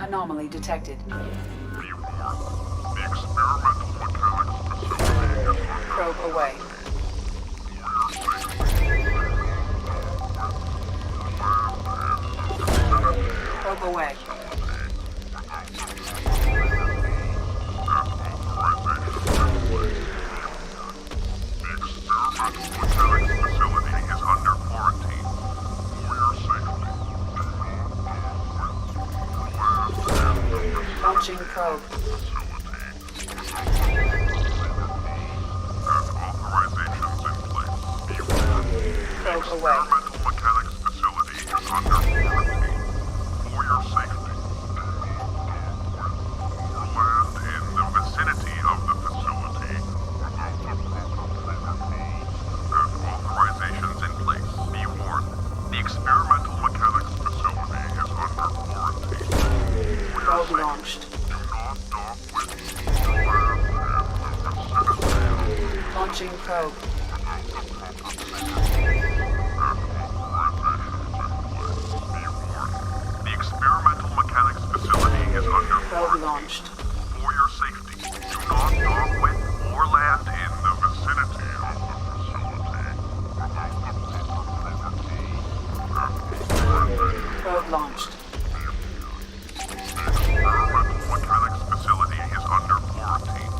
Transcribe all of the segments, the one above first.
Anomaly detected. Be warned. The experimental mechanics facility is under Probe away. Probe away. Launching probe. Probe away. Experimental mechanics facility is under quarantine. For your safety. Or land in the vicinity of the facility without the proper protocols and authorizations in place. Be warned. The experimental mechanics facility is under quarantine. For your Probe safety. launched. Do not dock with or land in the vicinity of Launching probe. The experimental mechanics facility is under Probe quarantine. launched. For your safety, do not dock with or land in the vicinity of the facility without the proper protocols and authorizations. Probe launched. The experimental mechanics facility is under quarantine.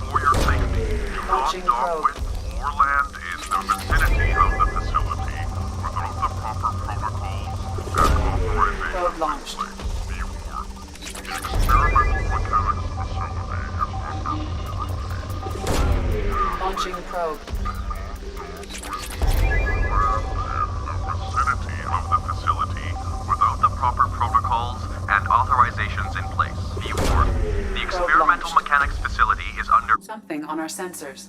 For your safety, do not Launching dock probe. with or land in the vicinity of the facility without the proper protocols and authorizations Probe in launched. place. Be warned. The experimental mechanics facility is under quarantine. Launching probe. Vicinity of the facility without the proper protocols and authorizations in place. Be warned. The experimental launched. mechanics facility is under Something on our sensors.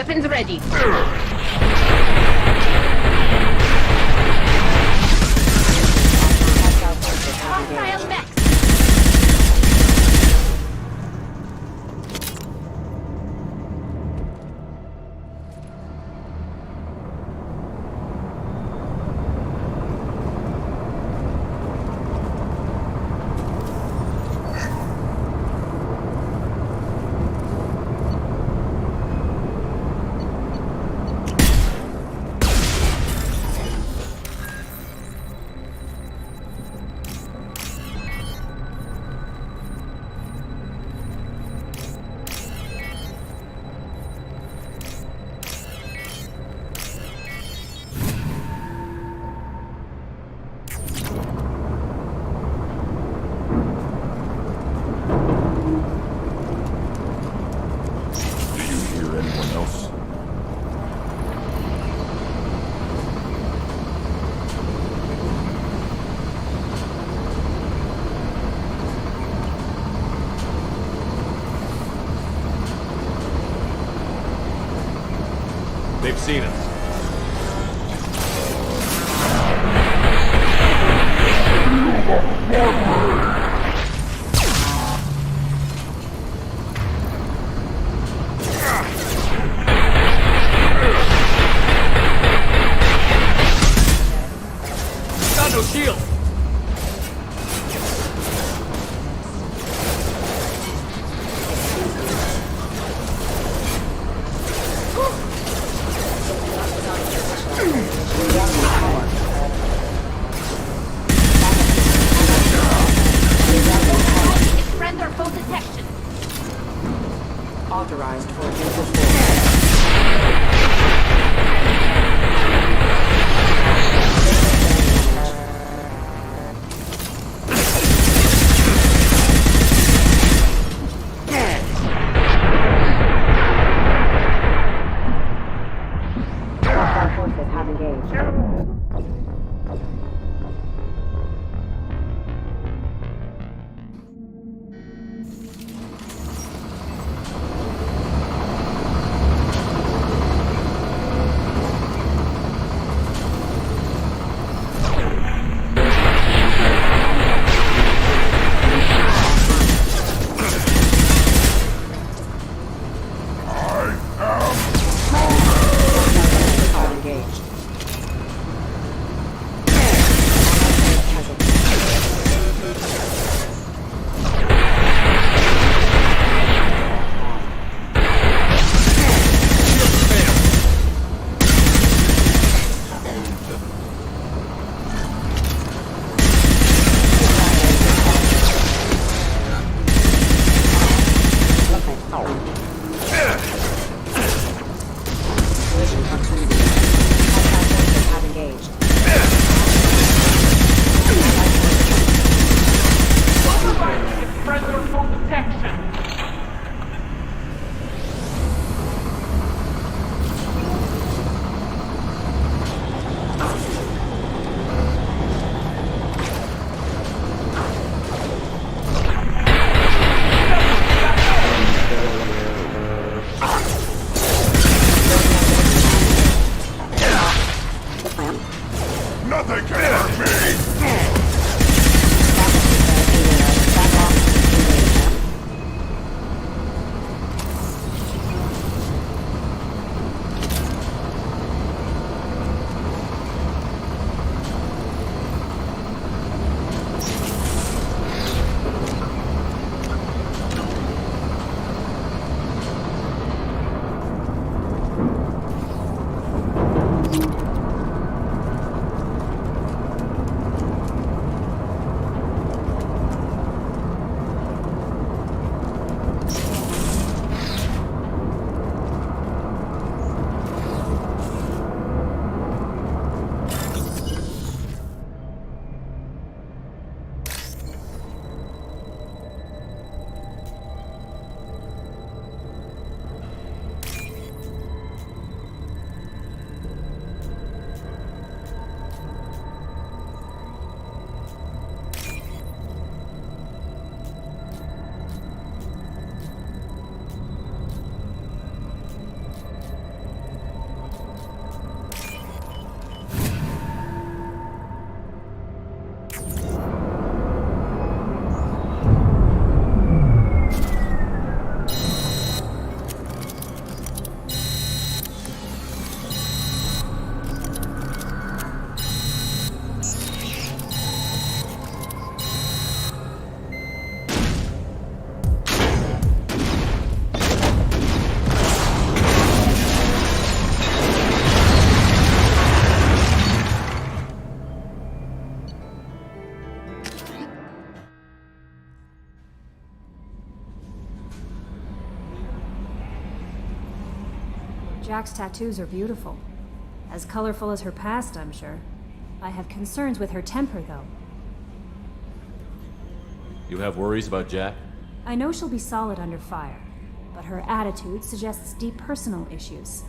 Weapons ready. Hostile mech. Do you hear anyone else? They've seen us. Got no shield! Friends are full detection. Authorized for vehicle forward. Hostile forces have engaged. Jack's tattoos are beautiful. As colorful as her past, I'm sure. I have concerns with her temper, though. You have worries about Jack? I know she'll be solid under fire, but her attitude suggests deep personal issues.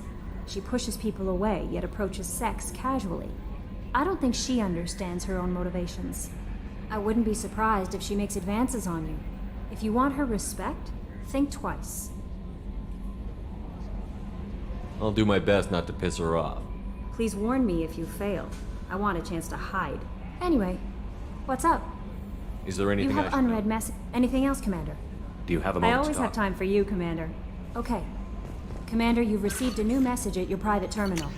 She pushes people away, yet approaches sex casually. I don't think she understands her own motivations. I wouldn't be surprised if she makes advances on you. If you want her respect, think twice. I'll do my best not to piss her off. Please warn me if you fail. I want a chance to hide. Anyway, what's up? Is there anything You have I should know? unread message. Anything else, Commander? Do you have a I moment always to talk? have time for you, Commander. Okay. Commander, you've received a new message at your private terminal.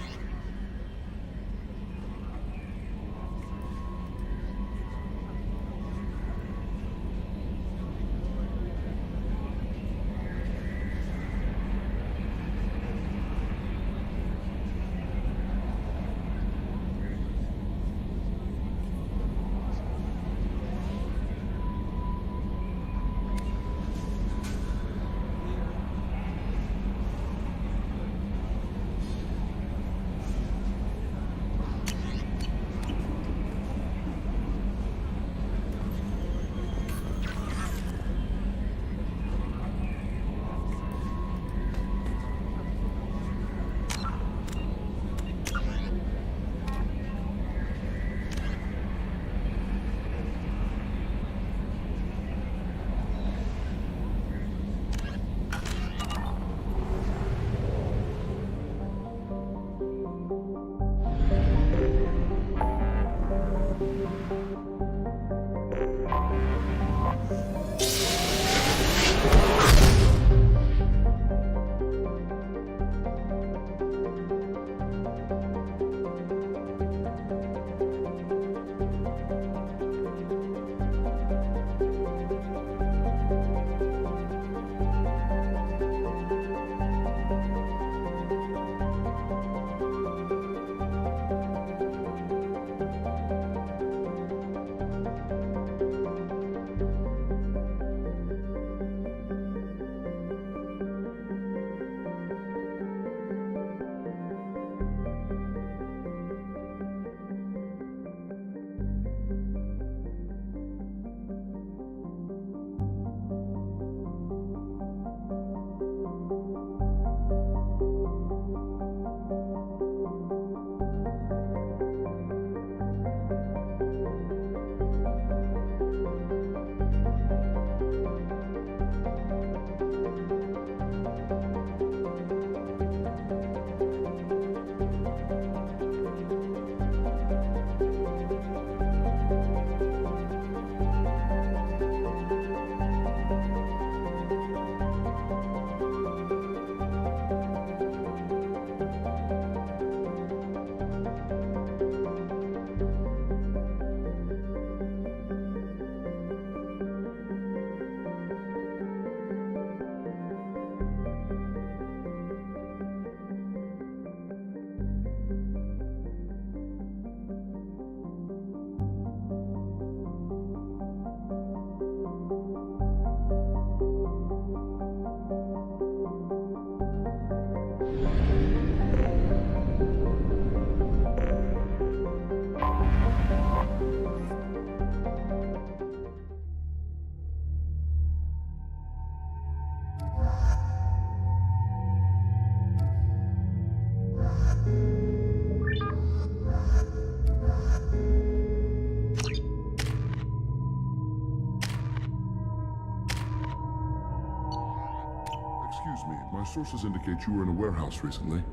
Excuse me, my sources indicate you were in a warehouse recently.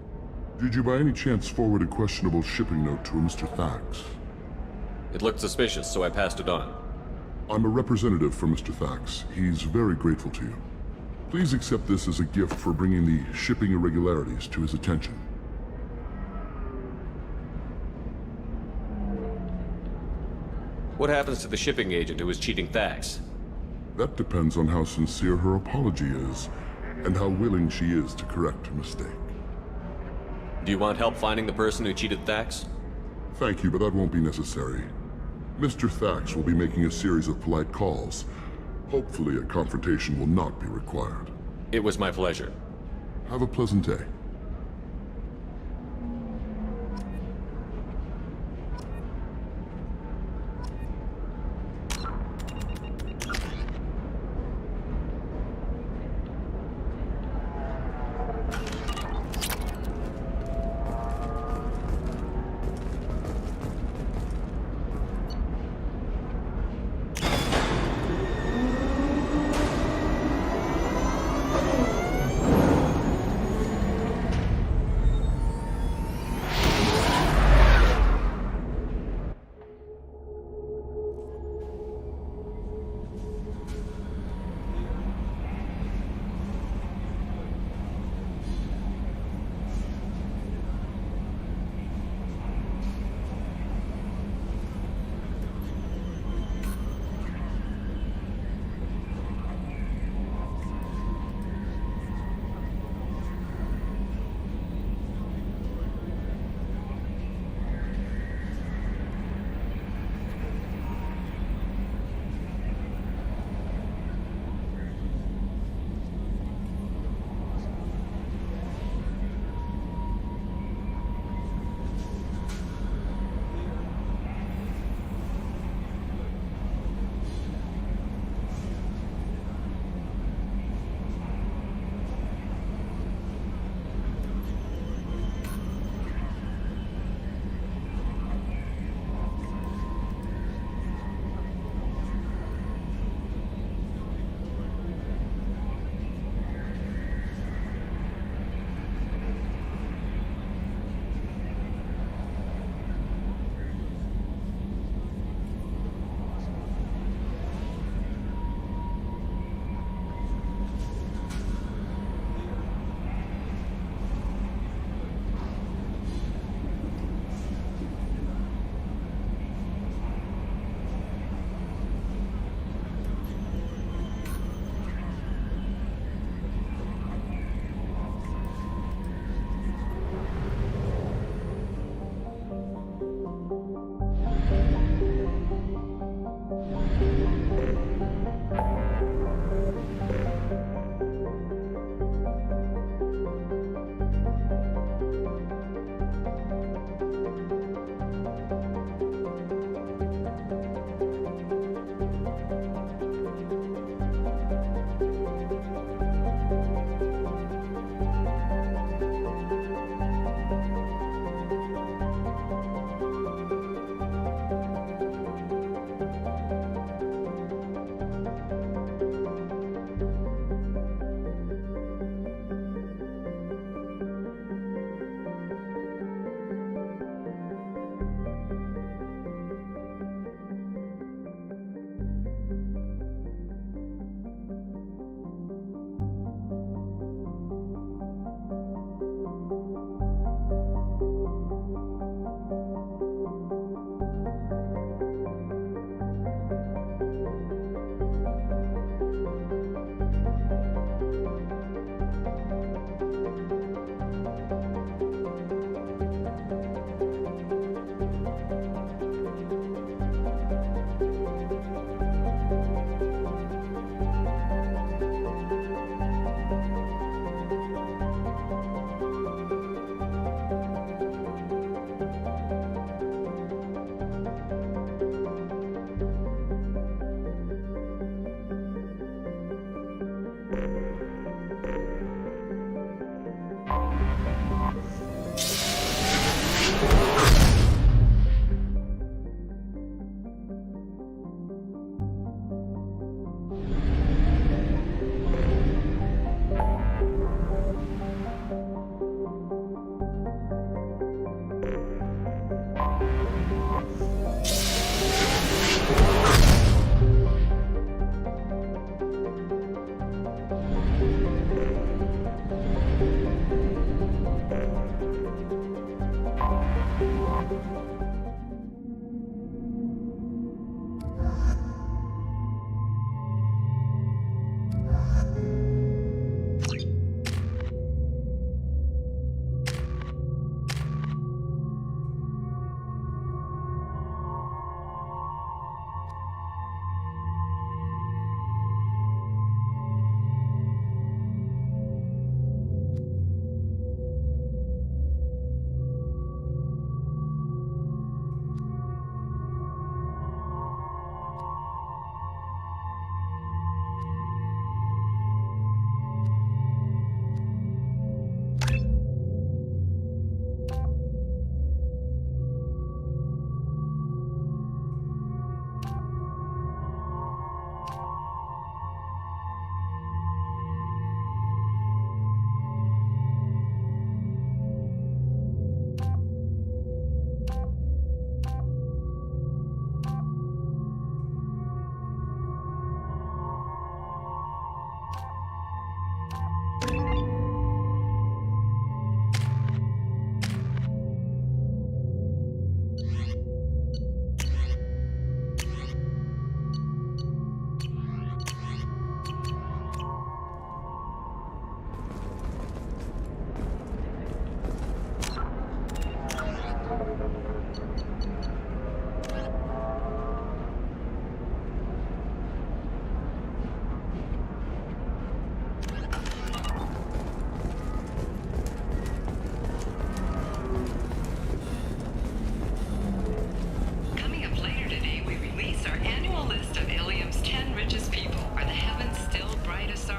Did you by any chance forward a questionable shipping note to a Mr. Thax? It looked suspicious, so I passed it on. I'm a representative for Mr. Thax. He's very grateful to you. Please accept this as a gift for bringing the shipping irregularities to his attention. What happens to the shipping agent who was cheating Thax? That depends on how sincere her apology is, and how willing she is to correct her mistake. Do you want help finding the person who cheated Thax? Thank you, but that won't be necessary. Mr. Thax will be making a series of polite calls. Hopefully a confrontation will not be required. It was my pleasure. Have a pleasant day.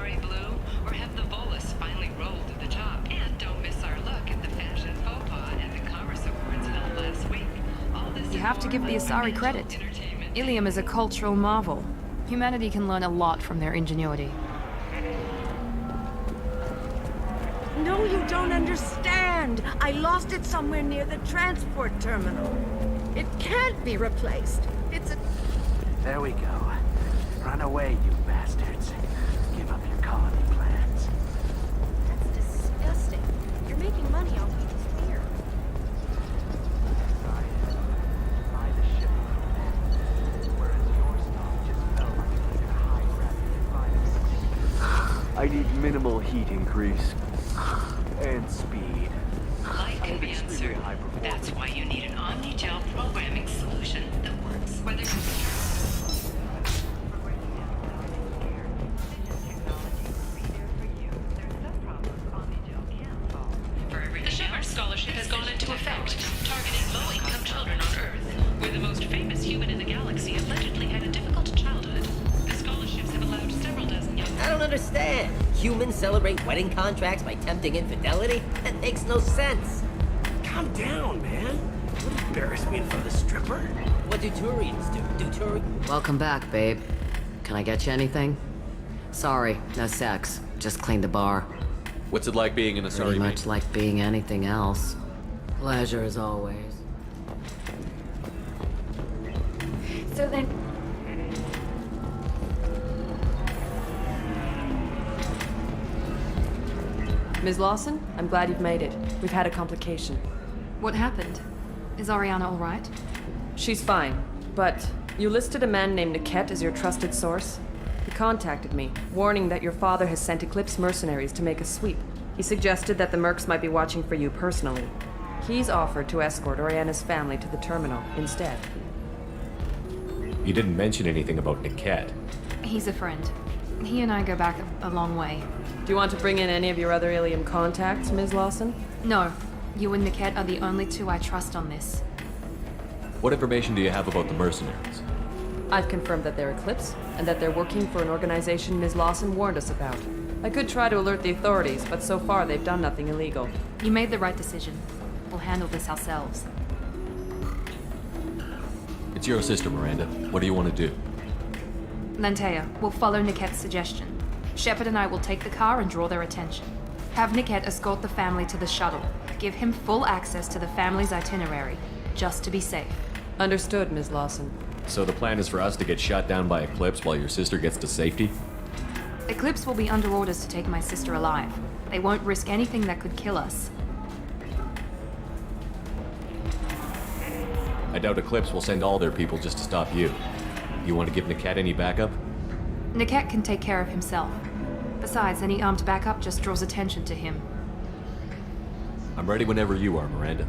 Asari blue, or have the Volus finally roll to the top? And don't miss our look at the fashion faux pas at the Commerce Awards held last week. All this You have to give the Asari credit. Ilium is a cultural marvel. Humanity can learn a lot from their ingenuity. No, you don't understand. I lost it somewhere near the transport terminal. It can't be replaced. It's a... There we go. Run away, you bastards. Give up your colony plans. That's disgusting. You're making money off of this beer. Buy the ship from them. Whereas your stock just fell like a high gravity. I need minimal heat increase. And speed. Life can be uncertain. That's why you need an Omnigel programming solution that works. Whether you're the Shepard Scholarship has gone into effect, targeting low-income children on Earth, where the most famous human in the galaxy allegedly had a difficult childhood. The scholarships have allowed several dozen young... I don't understand. Humans celebrate wedding contracts by tempting infidelity? That makes no sense. Calm down, man. Don't embarrass me in front of the stripper. What do Turians do? Do Turians... Welcome back, babe. Can I get you anything? Sorry, no sex. Just cleaned the bar. What's it like being an Asari Pretty mate? much like being anything else. Pleasure as always. So then, Ms. Lawson, I'm glad you've made it. We've had a complication. What happened? Is Ariana all right? She's fine, but you listed a man named Niket as your trusted source. He contacted me, warning that your father has sent Eclipse mercenaries to make a sweep. He suggested that the Mercs might be watching for you personally. He's offered to escort Oriana's family to the terminal instead. You didn't mention anything about Niket. He's a friend. He and I go back a long way. Do you want to bring in any of your other Ilium contacts, Ms. Lawson? No. You and Niket are the only two I trust on this. What information do you have about the mercenaries? I've confirmed that they're Eclipse, and that they're working for an organization Ms. Lawson warned us about. I could try to alert the authorities, but so far they've done nothing illegal. You made the right decision. We'll handle this ourselves. It's your sister, Miranda. What do you want to do? Lantea, we'll follow Niket's suggestion. Shepard and I will take the car and draw their attention. Have Niket escort the family to the shuttle. Give him full access to the family's itinerary, just to be safe. Understood, Ms. Lawson. So the plan is for us to get shot down by Eclipse while your sister gets to safety? Eclipse will be under orders to take my sister alive. They won't risk anything that could kill us. I doubt Eclipse will send all their people just to stop you. You want to give Niket any backup? Niket can take care of himself. Besides, any armed backup just draws attention to him. I'm ready whenever you are, Miranda.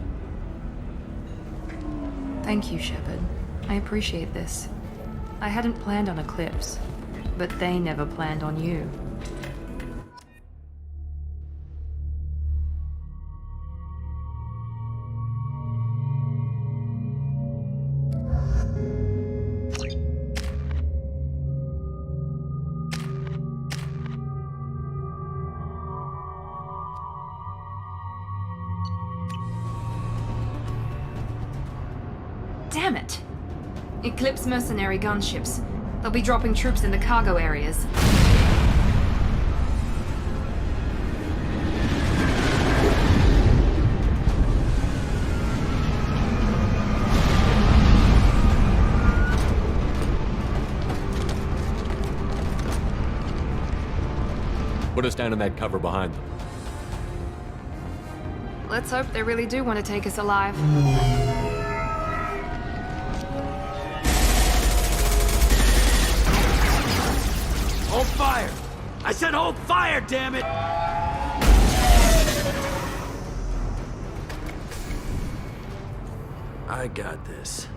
Thank you, Shepard. I appreciate this. I hadn't planned on Eclipse, but they never planned on you. Damn it! Eclipse mercenary gunships. They'll be dropping troops in the cargo areas. Put us down in that cover behind them. Let's hope they really do want to take us alive. Hold fire! I said hold fire, damn it! I got this.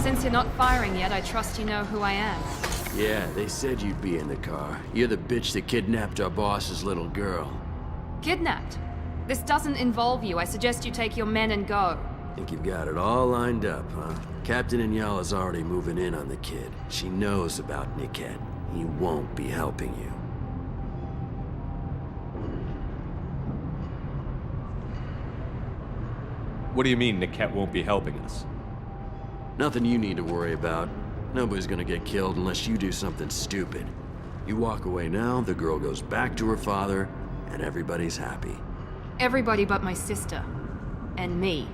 Since you're not firing yet, I trust you know who I am. Yeah, they said you'd be in the car. You're the bitch that kidnapped our boss's little girl. Kidnapped? This doesn't involve you. I suggest you take your men and go. Think you've got it all lined up, huh? Captain Inyala's already moving in on the kid. She knows about Niket. He won't be helping you. What do you mean Niket won't be helping us? Nothing you need to worry about. Nobody's gonna get killed unless you do something stupid. You walk away now, the girl goes back to her father, and everybody's happy. Everybody but my sister. And me.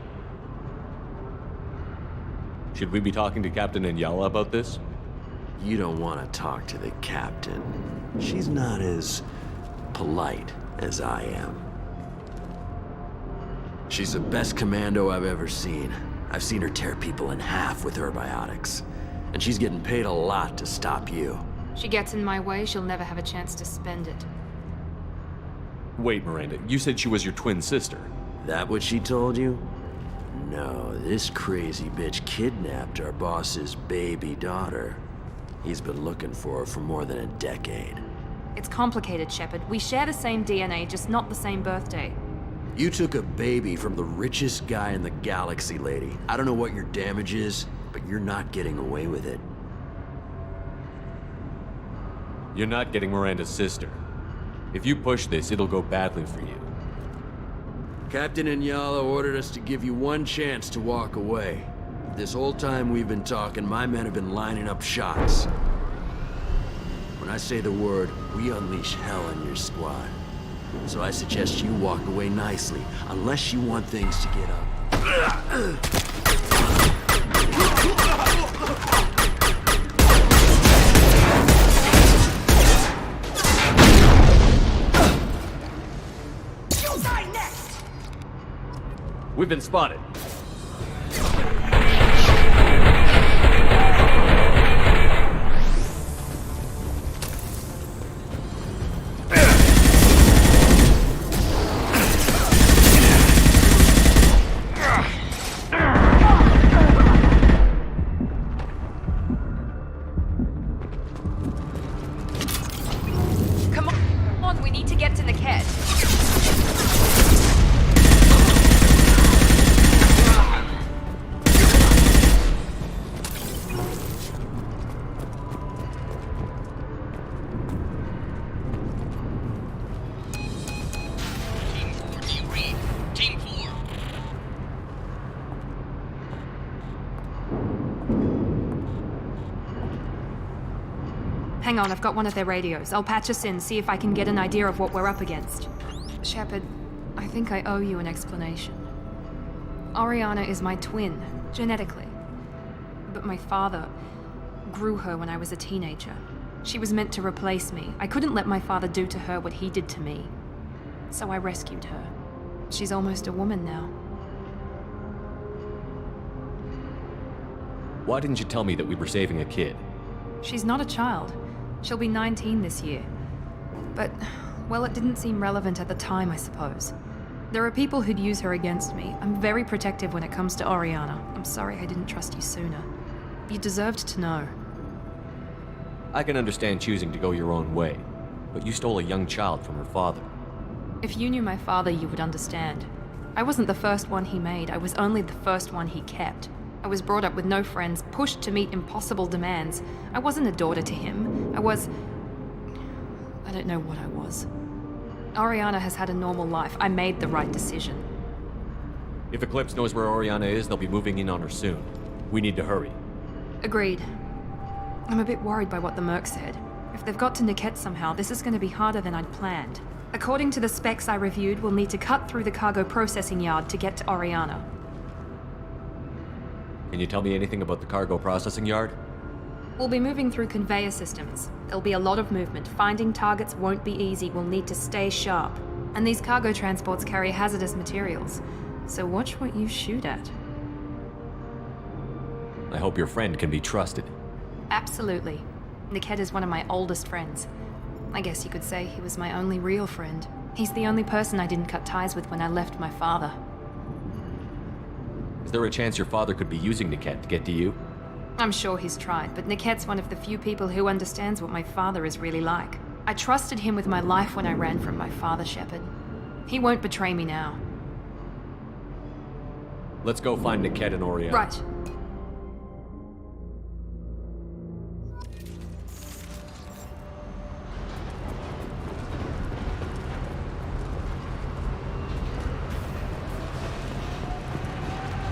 Should we be talking to Captain Inyala about this? You don't want to talk to the captain. She's not as polite as I am. She's the best commando I've ever seen. I've seen her tear people in half with her biotics. And she's getting paid a lot to stop you. She gets in my way, she'll never have a chance to spend it. Wait, Miranda, you said she was your twin sister. That what she told you? No, this crazy bitch kidnapped our boss's baby daughter. He's been looking for her for more than a decade. It's complicated, Shepard. We share the same DNA, just not the same birthday. You took a baby from the richest guy in the galaxy, lady. I don't know what your damage is, but you're not getting away with it. You're not getting Miranda's sister. If you push this, it'll go badly for you. Captain Inyala ordered us to give you one chance to walk away. This whole time we've been talking, my men have been lining up shots. When I say the word, we unleash hell in your squad. So I suggest you walk away nicely, unless you want things to get up. We've been spotted. Come on, we need to get to Niket. Hang on, I've got one of their radios. I'll patch us in, see if I can get an idea of what we're up against. Shepard, I think I owe you an explanation. Oriana is my twin, genetically. But my father grew her when I was a teenager. She was meant to replace me. I couldn't let my father do to her what he did to me. So I rescued her. She's almost a woman now. Why didn't you tell me that we were saving a kid? She's not a child. She'll be 19 this year. But, well, it didn't seem relevant at the time, I suppose. There are people who'd use her against me. I'm very protective when it comes to Oriana. I'm sorry I didn't trust you sooner. You deserved to know. I can understand choosing to go your own way, but you stole a young child from her father. If you knew my father, you would understand. I wasn't the first one he made. I was only the first one he kept. I was brought up with no friends, pushed to meet impossible demands. I wasn't a daughter to him. I don't know what I was. Oriana has had a normal life. I made the right decision. If Eclipse knows where Oriana is, they'll be moving in on her soon. We need to hurry. Agreed. I'm a bit worried by what the Merc said. If they've got to Niket somehow, this is going to be harder than I'd planned. According to the specs I reviewed, we'll need to cut through the cargo processing yard to get to Oriana. Can you tell me anything about the cargo processing yard? We'll be moving through conveyor systems. There'll be a lot of movement. Finding targets won't be easy. We'll need to stay sharp. And these cargo transports carry hazardous materials. So watch what you shoot at. I hope your friend can be trusted. Absolutely. Niket is one of my oldest friends. I guess you could say he was my only real friend. He's the only person I didn't cut ties with when I left my father. Is there a chance your father could be using Niket to get to you? I'm sure he's tried, but Niket's one of the few people who understands what my father is really like. I trusted him with my life when I ran from my father, Shepard. He won't betray me now. Let's go find Niket and Oriana. Right.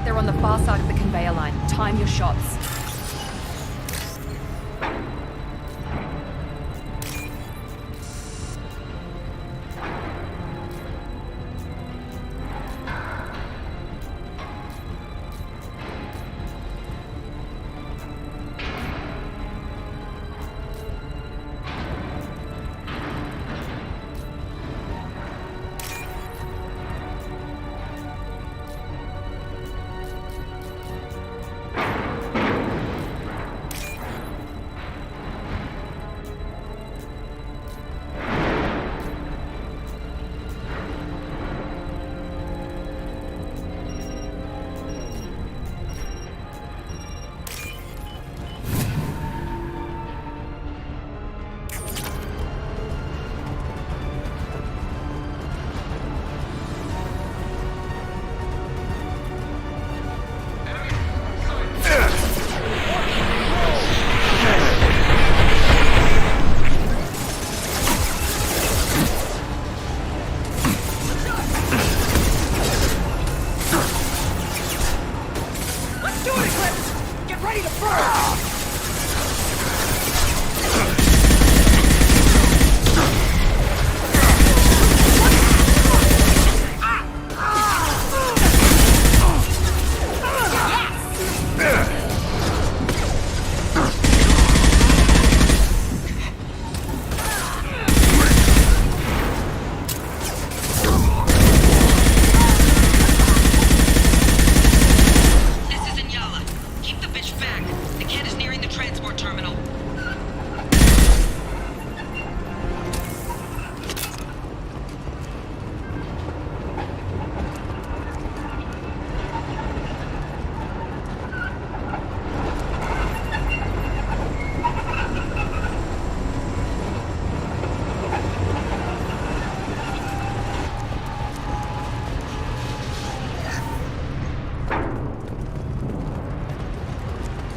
They're on the far side of the conveyor line. Time your shots.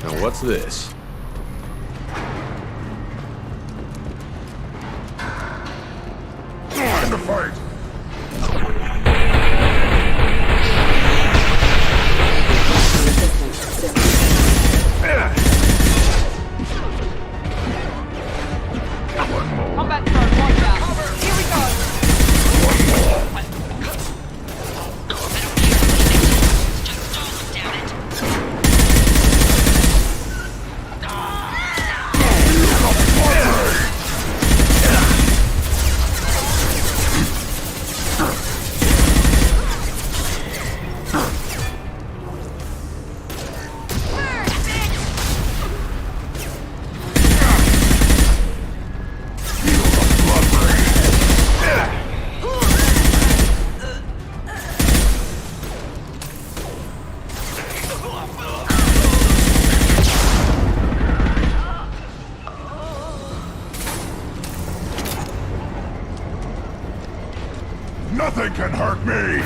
Now what's this? Time to fight! Combat turret, watch out. Here we go. Nothing can hurt me!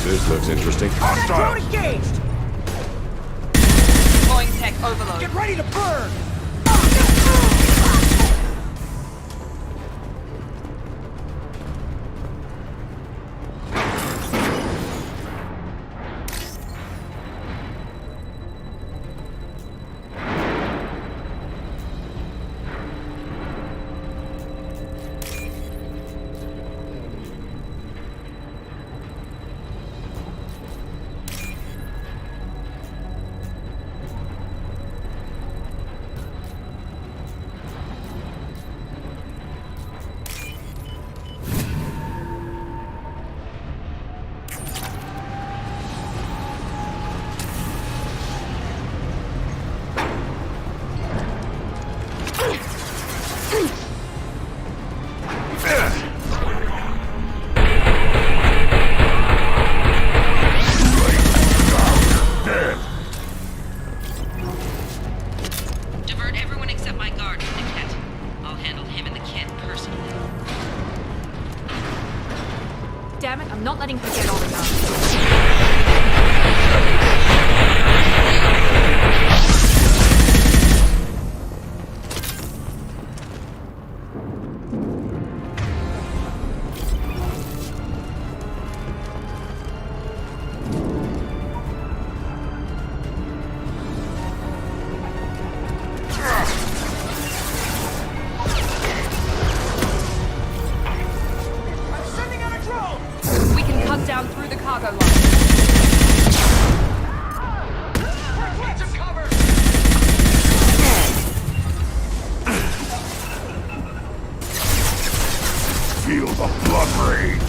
This looks interesting. Drone engaged! Deploying tech overload. Get ready to burn! damn it, I'm not letting her get all the guns. We can cut down through the cargo line. Feel the blood rage!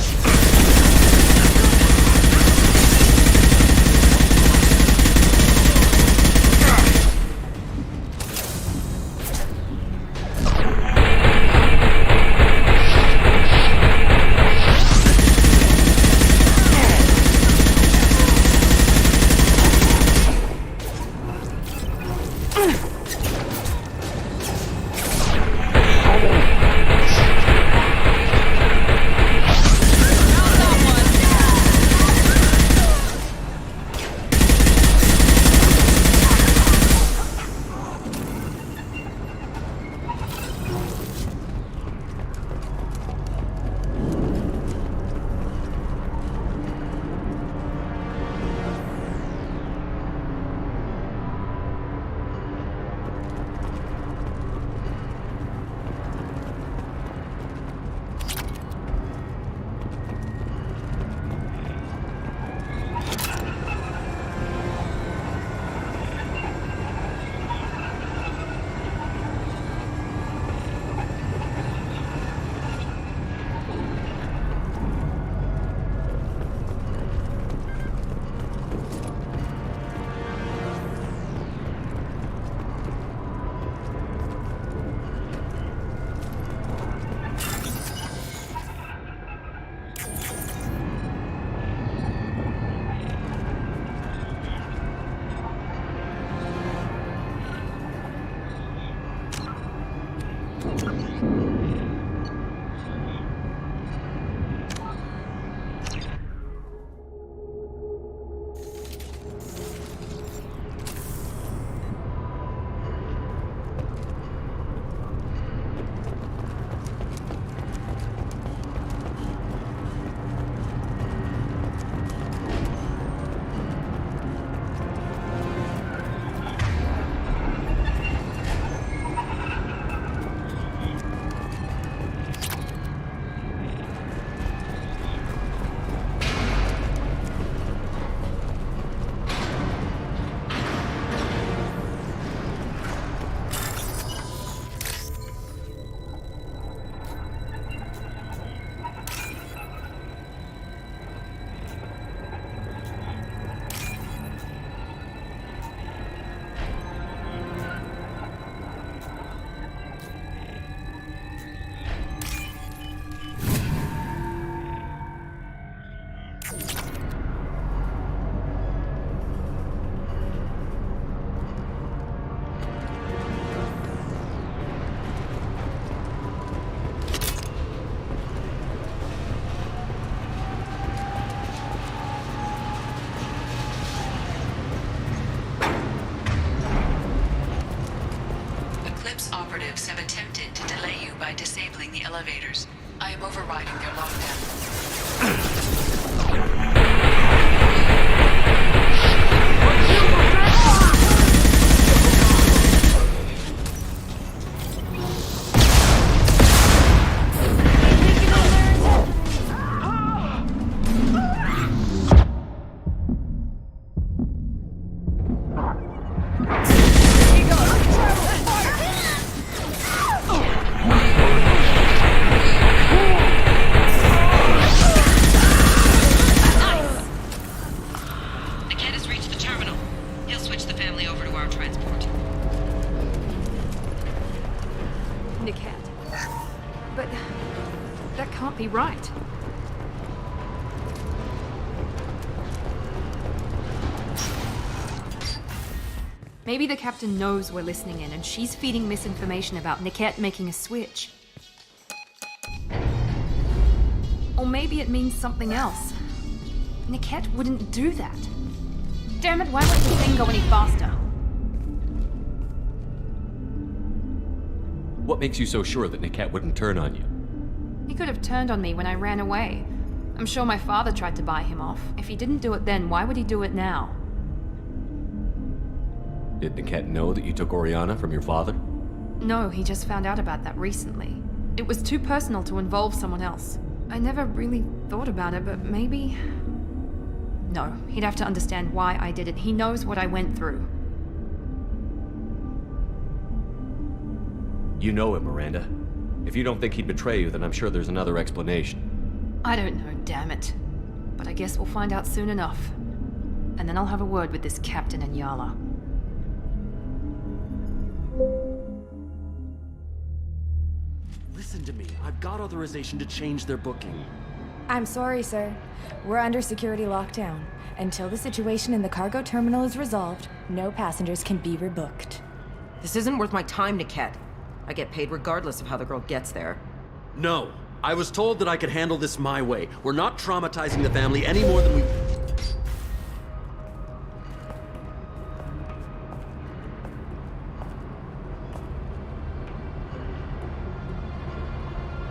Operatives have attempted to delay you by disabling the elevators. I am overriding their lockdown. Be right. Maybe the captain knows we're listening in and she's feeding misinformation about Niket making a switch. Or maybe it means something else. Niket wouldn't do that. Damn it, why won't the thing go any faster? What makes you so sure that Niket wouldn't turn on you? He could have turned on me when I ran away. I'm sure my father tried to buy him off. If he didn't do it then, why would he do it now? Did Niket know that you took Oriana from your father? No, he just found out about that recently. It was too personal to involve someone else. I never really thought about it, but maybe... No, he'd have to understand why I did it. He knows what I went through. You know him, Miranda. If you don't think he'd betray you, then I'm sure there's another explanation. I don't know, damn it. But I guess we'll find out soon enough. And then I'll have a word with this Captain Inyala. Listen to me. I've got authorization to change their booking. I'm sorry, sir. We're under security lockdown. Until the situation in the cargo terminal is resolved, no passengers can be rebooked. This isn't worth my time, Niket. I get paid regardless of how the girl gets there. No. I was told that I could handle this my way. We're not traumatizing the family any more than we...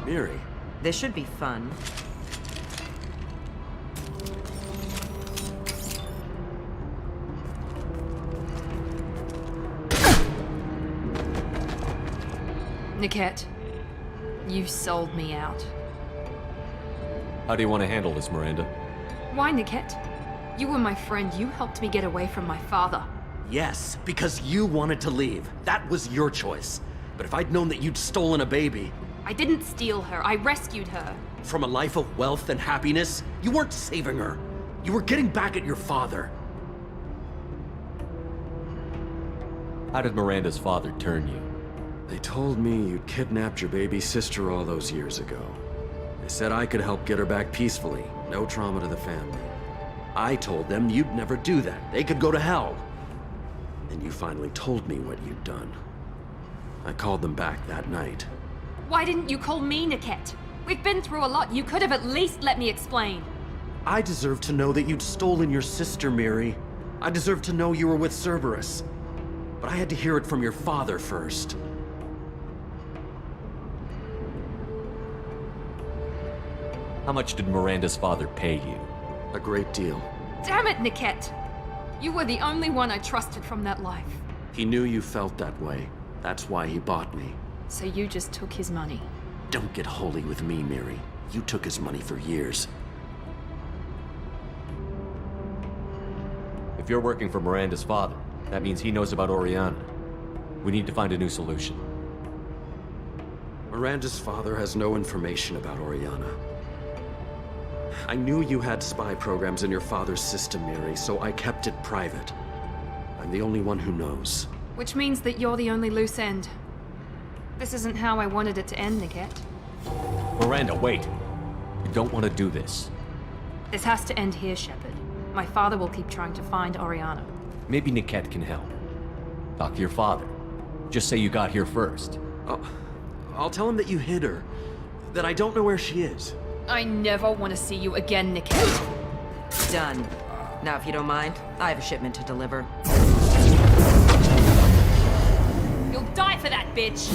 Miri. This should be fun. Niket, you sold me out. How do you want to handle this, Miranda? Why, Niket? You were my friend. You helped me get away from my father. Yes, because you wanted to leave. That was your choice. But if I'd known that you'd stolen a baby... I didn't steal her. I rescued her. From a life of wealth and happiness, you weren't saving her. You were getting back at your father. How did Miranda's father turn you? They told me you'd kidnapped your baby sister all those years ago. They said I could help get her back peacefully. No trauma to the family. I told them you'd never do that. They could go to hell. Then you finally told me what you'd done. I called them back that night. Why didn't you call me, Niket? We've been through a lot. You could have at least let me explain. I deserve to know that you'd stolen your sister, Miri. I deserve to know you were with Cerberus. But I had to hear it from your father first. How much did Miranda's father pay you? A great deal. Damn it, Niket! You were the only one I trusted from that life. He knew you felt that way. That's why he bought me. So you just took his money? Don't get holy with me, Miri. You took his money for years. If you're working for Miranda's father, that means he knows about Oriana. We need to find a new solution. Miranda's father has no information about Oriana. I knew you had spy programs in your father's system, Miri, so I kept it private. I'm the only one who knows. Which means that you're the only loose end. This isn't how I wanted it to end, Niket. Miranda, wait! You don't want to do this. This has to end here, Shepard. My father will keep trying to find Oriana. Maybe Niket can help. Talk to your father. Just say you got here first. I'll tell him that you hid her. That I don't know where she is. I never want to see you again, Niket. Done. Now, if you don't mind, I have a shipment to deliver. You'll die for that, bitch!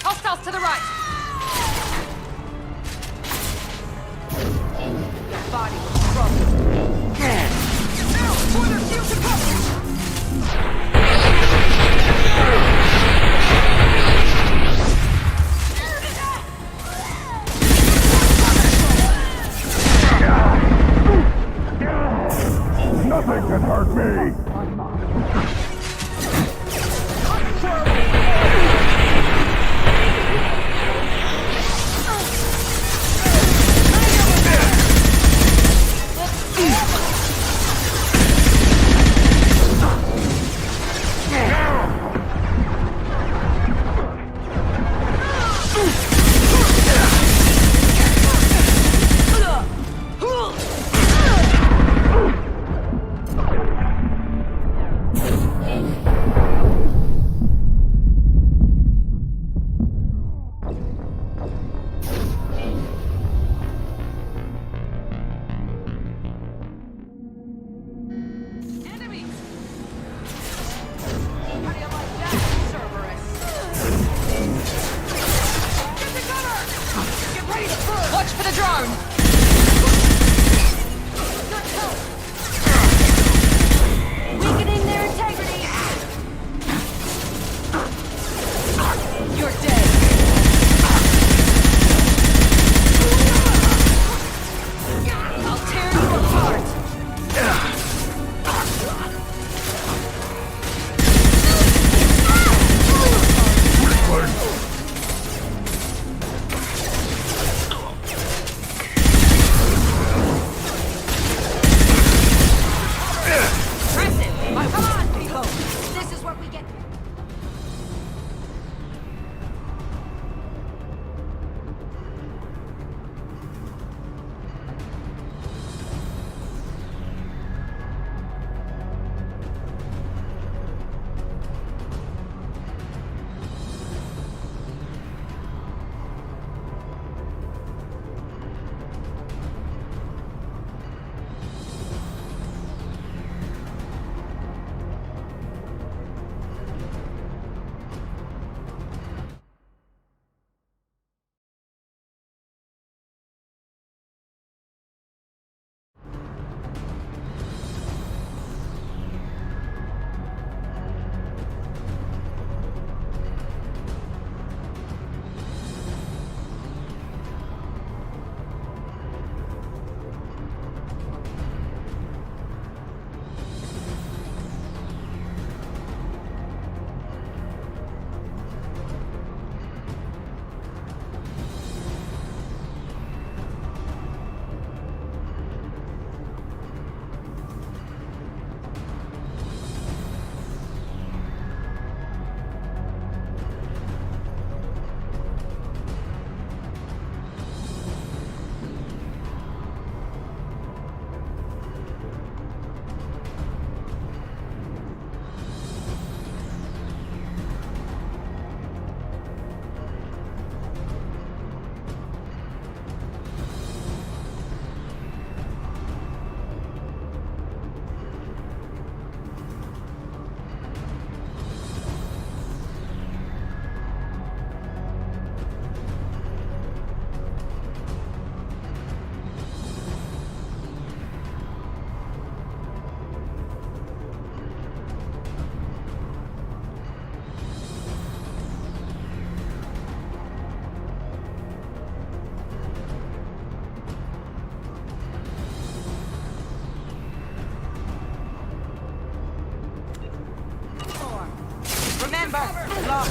Hostiles to the right! That body was broken. Now, for the field to come! Nothing can hurt me! Remember, lock.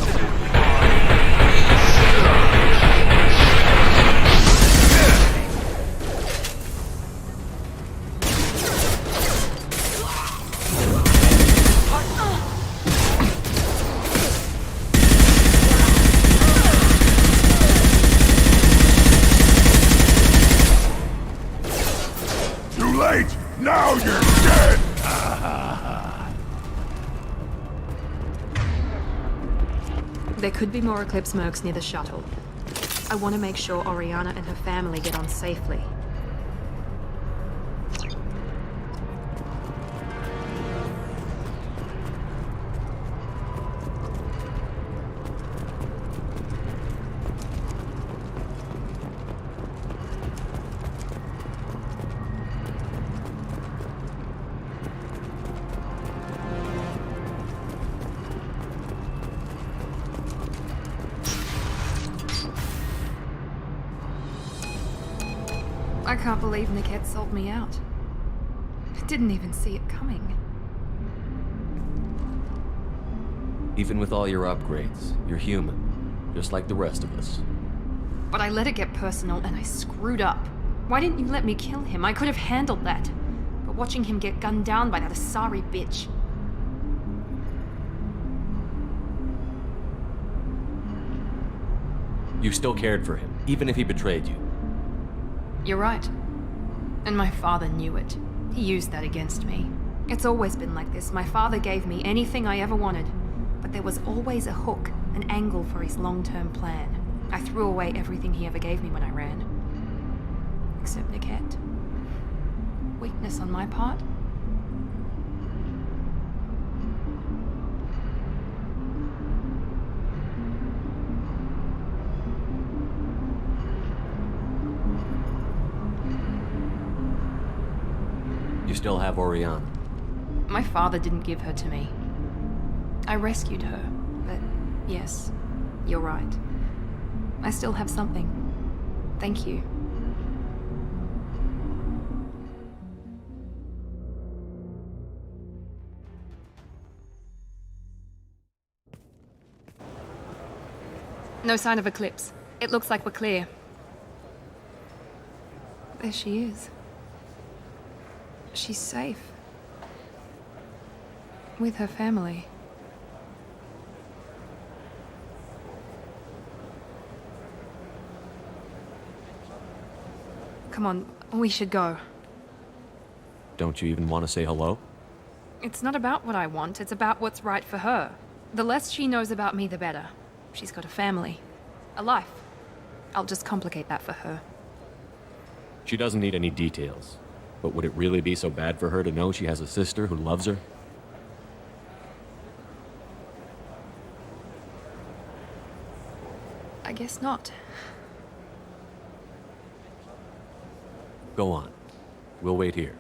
Too late! Now you're dead! There could be more Eclipse mercs near the shuttle. I want to make sure Oriana and her family get on safely. I can't believe Niket sold me out. I didn't even see it coming. Even with all your upgrades, you're human, just like the rest of us. But I let it get personal and I screwed up. Why didn't you let me kill him? I could have handled that. But watching him get gunned down by that Asari bitch. You still cared for him, even if he betrayed you. You're right. And my father knew it. He used that against me. It's always been like this. My father gave me anything I ever wanted. But there was always a hook, an angle for his long-term plan. I threw away everything he ever gave me when I ran. Except Niket. Weakness on my part? You still have Oriana. My father didn't give her to me. I rescued her, but yes, you're right. I still have something. Thank you. No sign of Eclipse. It looks like we're clear. There she is. She's safe. With her family. Come on, we should go. Don't you even want to say hello? It's not about what I want, it's about what's right for her. The less she knows about me, the better. She's got a family. A life. I'll just complicate that for her. She doesn't need any details. But would it really be so bad for her to know she has a sister who loves her? I guess not. Go on. We'll wait here.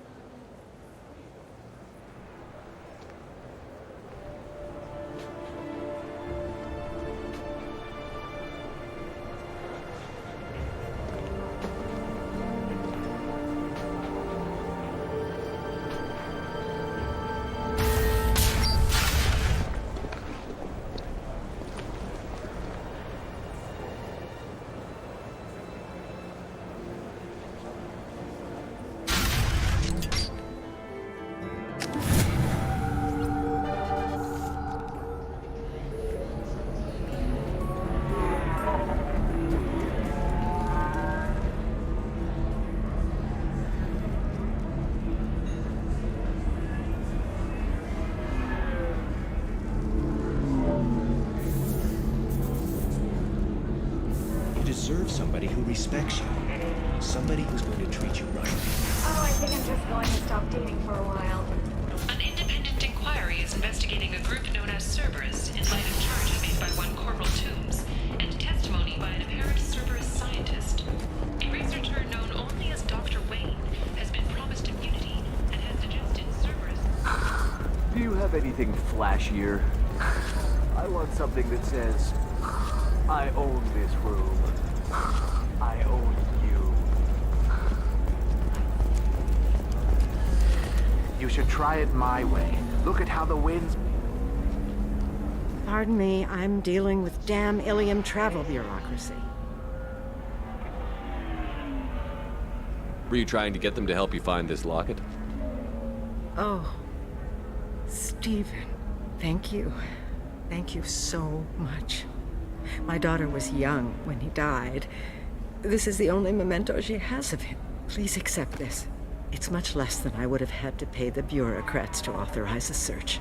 deserve somebody who respects you. Somebody who's going to treat you right. Oh, I think I'm just going to stop dating for a while. An independent inquiry is investigating a group known as Cerberus in light of charges made by one Corporal Toombs and testimony by an apparent Cerberus scientist. A researcher known only as Dr. Wayne has been promised immunity and has suggested Cerberus... Do you have anything flashier? I want something that says, I own this room. I own you. You should try it my way. Look at how the winds... Pardon me, I'm dealing with damn Ilium travel bureaucracy. Were you trying to get them to help you find this locket? Oh, Stephen, thank you. Thank you so much. My daughter was young when he died. This is the only memento she has of him. Please accept this. It's much less than I would have had to pay the bureaucrats to authorize a search.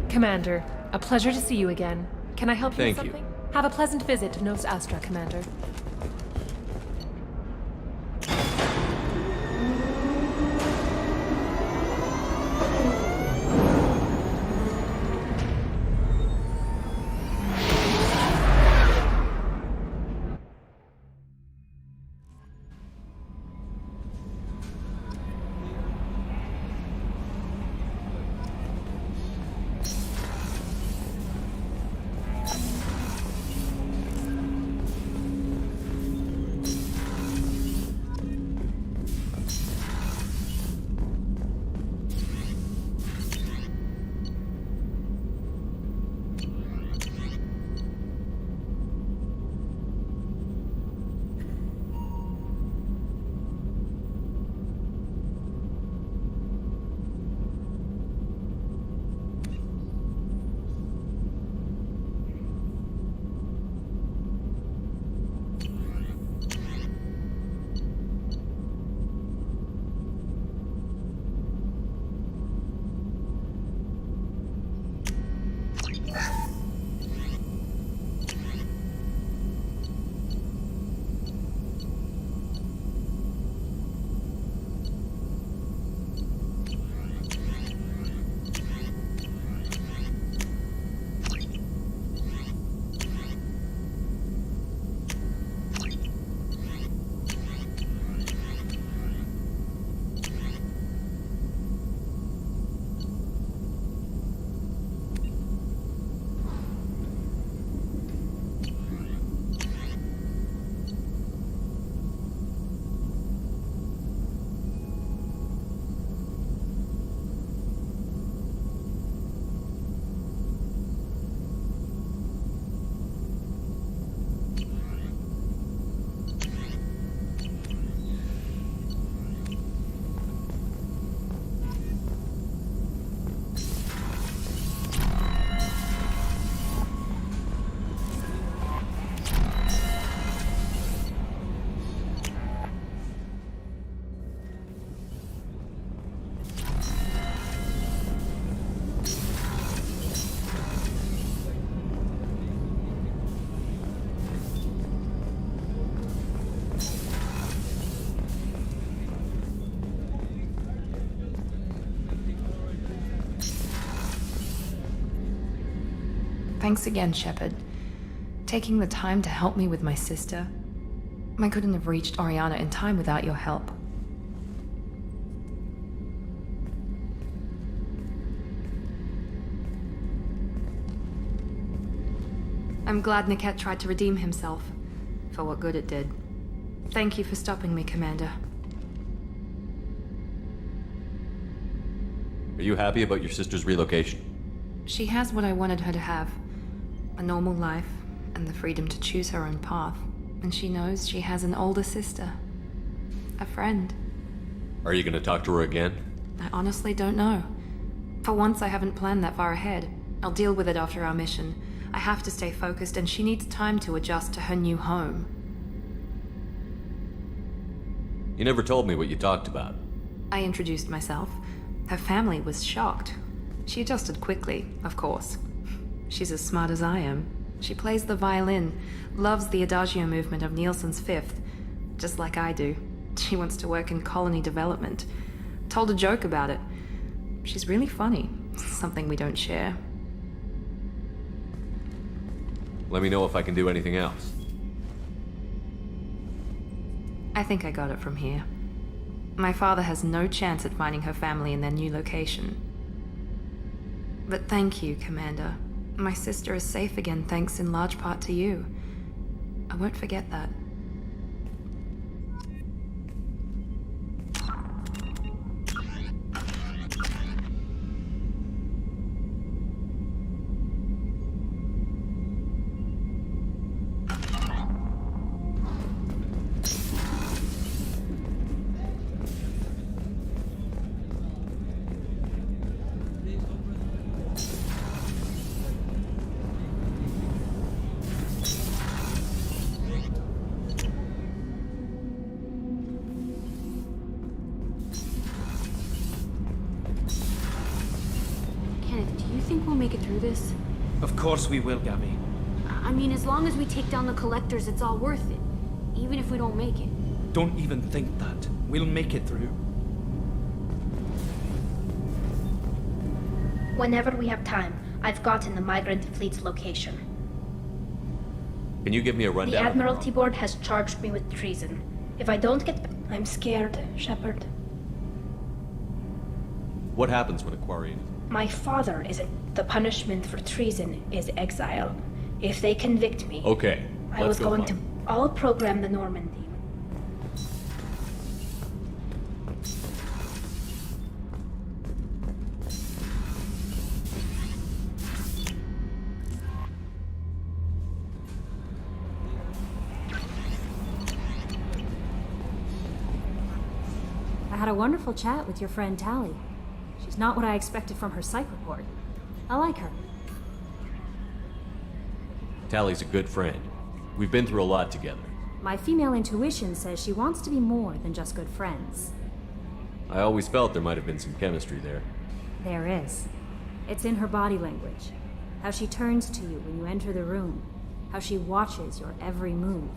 Commander, a pleasure to see you again. Can I help you with Thank you. something? Have a pleasant visit to Nos Astra, Commander. Thanks again, Shepard. Taking the time to help me with my sister. I couldn't have reached Oriana in time without your help. I'm glad Niket tried to redeem himself, for what good it did. Thank you for stopping me, Commander. Are you happy about your sister's relocation? She has what I wanted her to have. A normal life, and the freedom to choose her own path. And she knows she has an older sister. A friend. Are you gonna talk to her again? I honestly don't know. For once, I haven't planned that far ahead. I'll deal with it after our mission. I have to stay focused, and she needs time to adjust to her new home. You never told me what you talked about. I introduced myself. Her family was shocked. She adjusted quickly, of course. She's as smart as I am. She plays the violin, loves the adagio movement of Nielsen's Fifth, just like I do. She wants to work in colony development. Told a joke about it. She's really funny, something we don't share. Let me know if I can do anything else. I think I got it from here. My father has no chance at finding her family in their new location. But thank you, Commander. My sister is safe again thanks in large part to you. I won't forget that. Make it through this? Of course we will, Gabby. I mean, as long as we take down the collectors, it's all worth it. Even if we don't make it. Don't even think that. We'll make it through. Whenever we have time, I've gotten the migrant fleet's location. Can you give me a The rundown? Admiralty Board has charged me with treason. If I don't get... I'm scared, Shepard. What happens when a Quarian... My father isn't. The punishment for treason is exile. If they convict me... Okay, I was going to... I'll program the Normandy. I had a wonderful chat with your friend Tally. She's not what I expected from her psych report. I like her. Tally's a good friend. We've been through a lot together. My female intuition says she wants to be more than just good friends. I always felt there might have been some chemistry there. There is. It's in her body language. How she turns to you when you enter the room. How she watches your every move.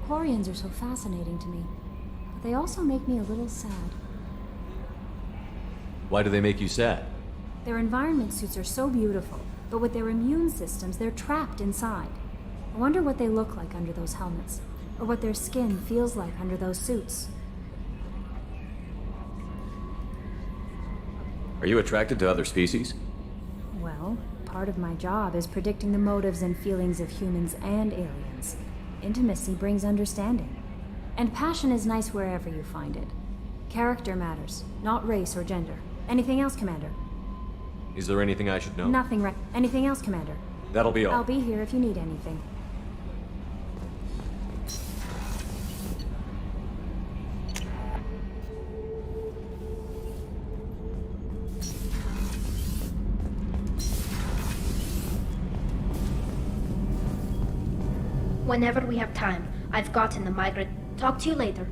Quarians are so fascinating to me. But they also make me a little sad. Why do they make you sad? Their environment suits are so beautiful, but with their immune systems, they're trapped inside. I wonder what they look like under those helmets, or what their skin feels like under those suits. Are you attracted to other species? Well, part of my job is predicting the motives and feelings of humans and aliens. Intimacy brings understanding. And passion is nice wherever you find it. Character matters, not race or gender. Anything else, Commander? Is there anything I should know? Nothing, Anything else, Commander? That'll be all. I'll be here if you need anything. Whenever we have time, I've gotten the migrant... Talk to you later.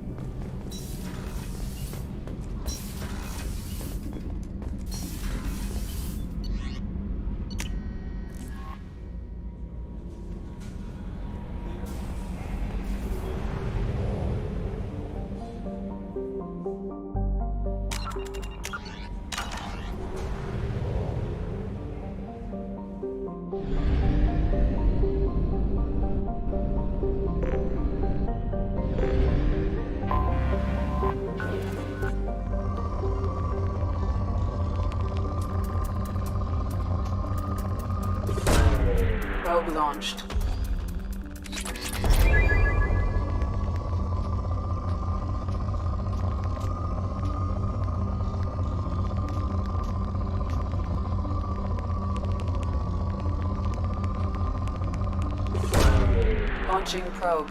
Probe launched. Launching probe.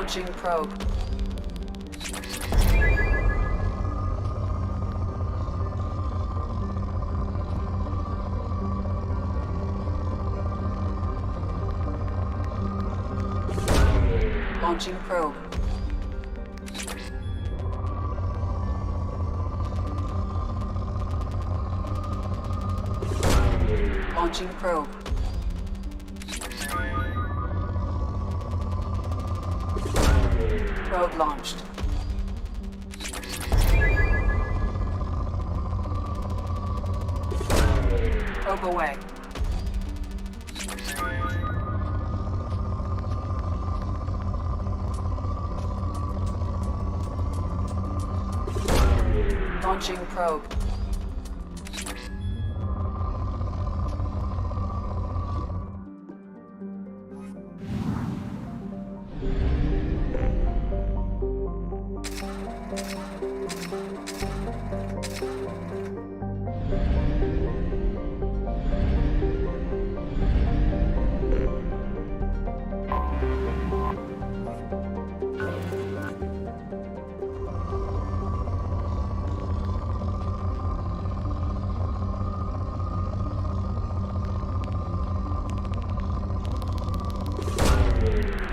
Launching probe. Launching probe. Launching probe. Probe launched. Probe away. Launching probe.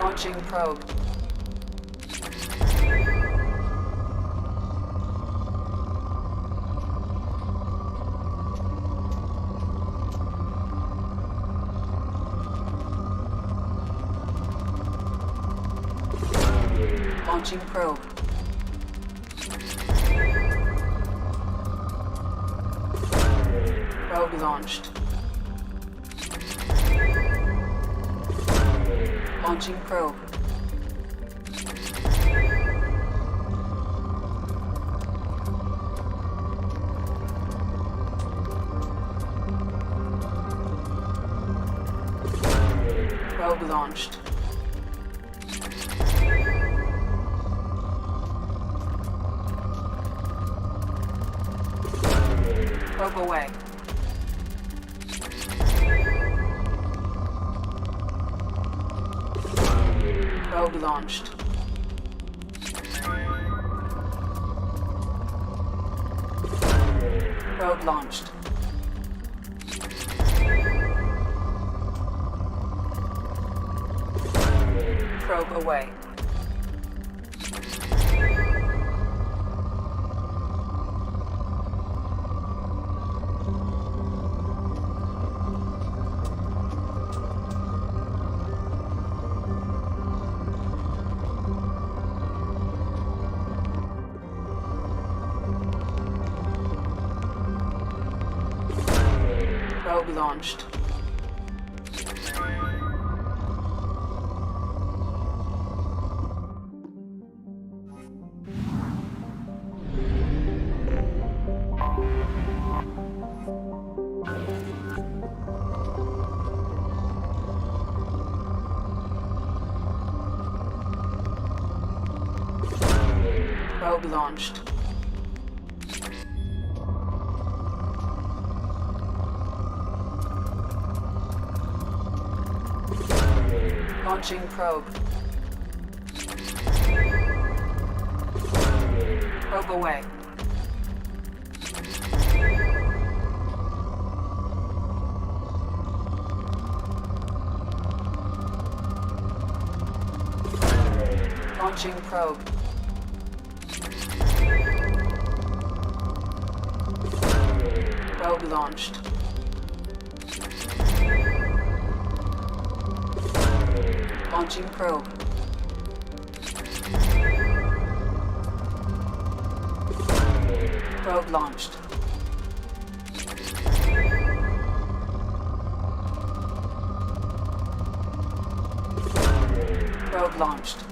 Launching probe. Launching probe. Probe launched. Launching probe. Probe launched. Probe away. Probe launched. Probe launched. Probe away. Probe launched. Probe launched. Launching probe. Probe away. Launching probe. Probe launched. Launching probe. Probe launched. Probe launched.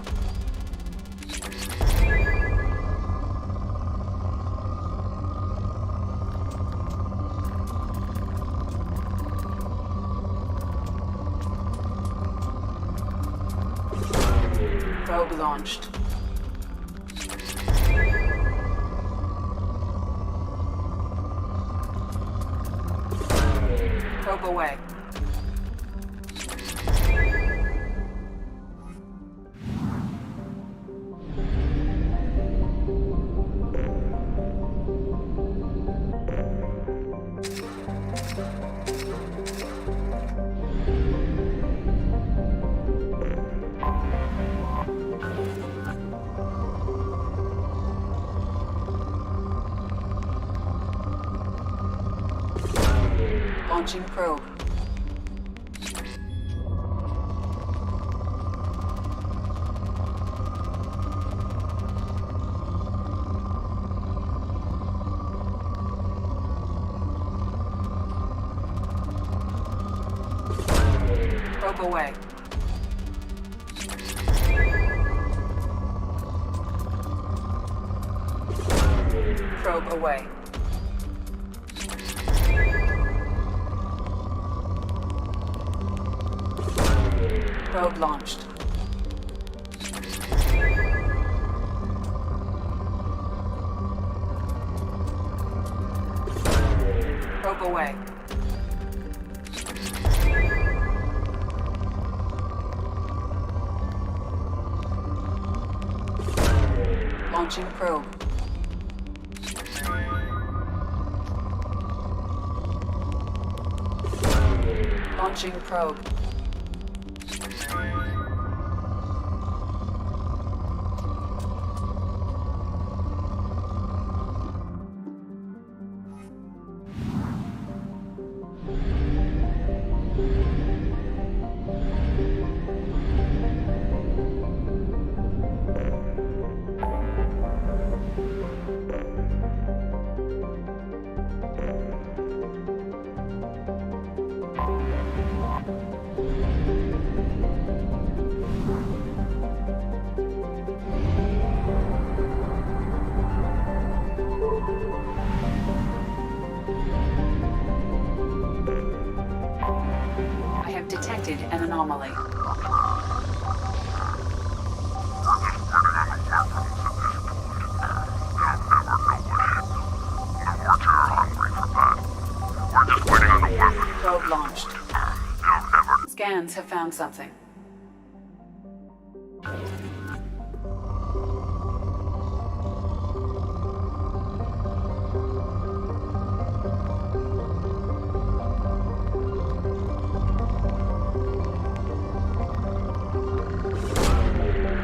Probe launched. Probe away. Launching probe. Probe away. Probe away. Probe launched. Probe away. Launching probe. Launching probe. I have detected an anomaly. Probe launched. Scans have found something.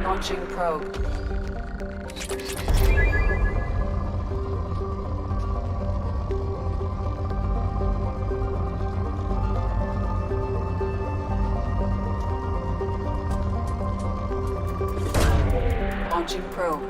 Launching probe. Launching probe.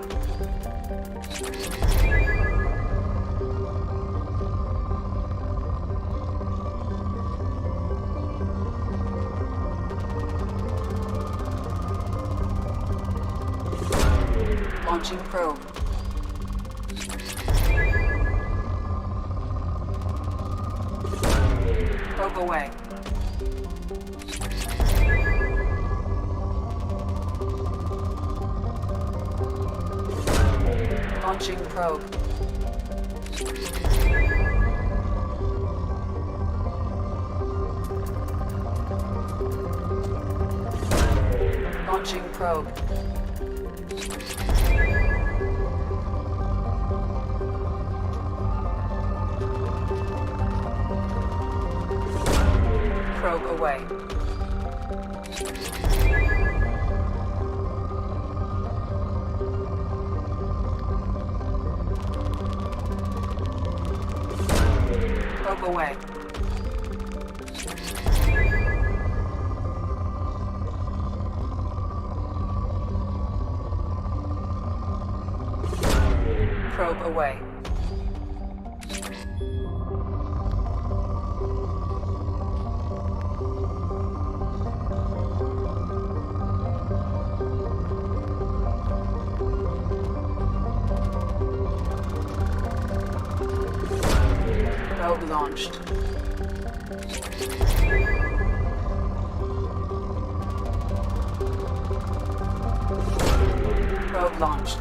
Launching probe. Probe away. Launching probe. Launching probe. Probe away. Probe away. Probe away. Probe launched. Probe launched.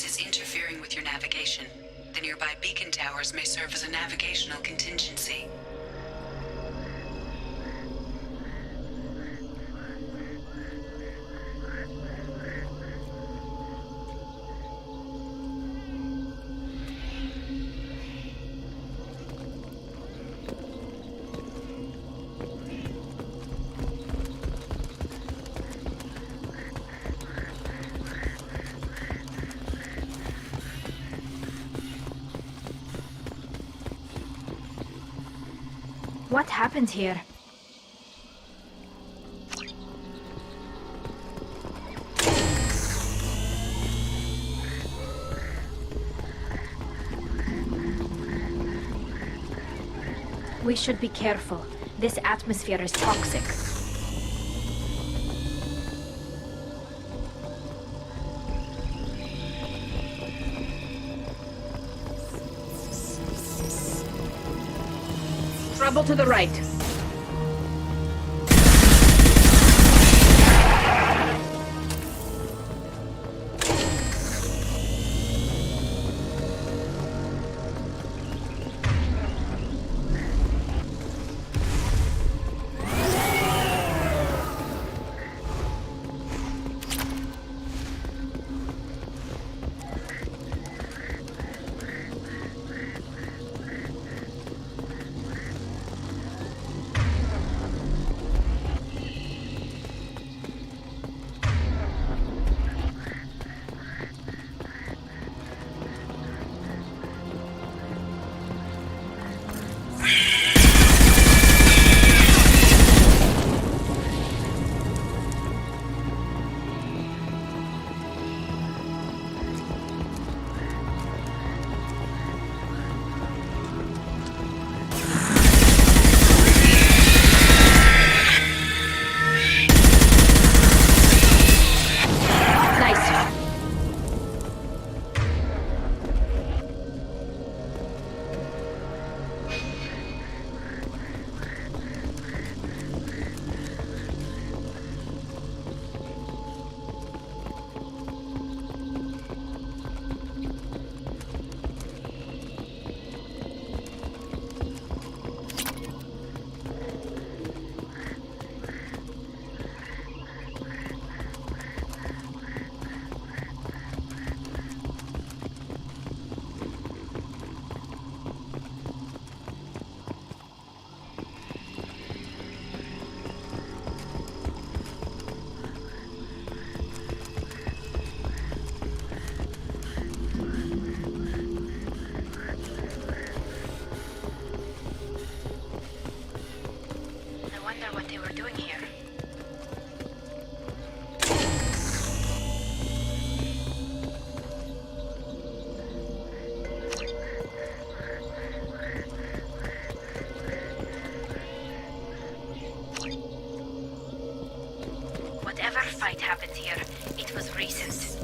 This is interfering with your navigation. The nearby beacon towers may serve as a navigational contingency. What happened here? We should be careful. This atmosphere is toxic. Trouble to the right. Whatever fight happened here, it was recent.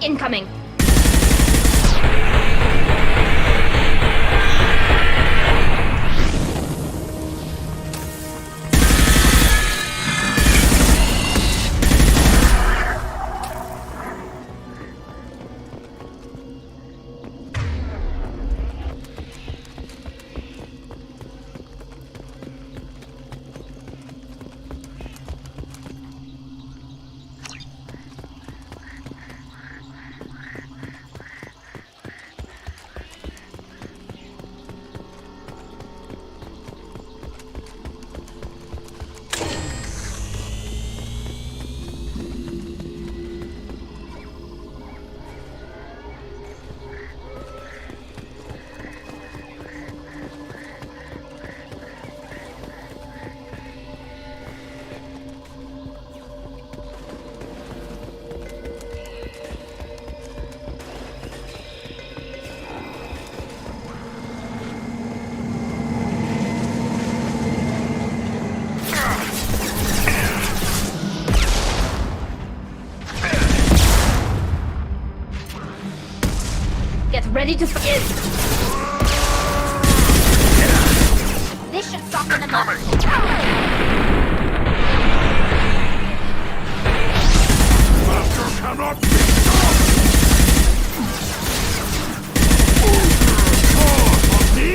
incoming. Get ready to begin! This should soften them up. Master cannot be stopped! Cause of me!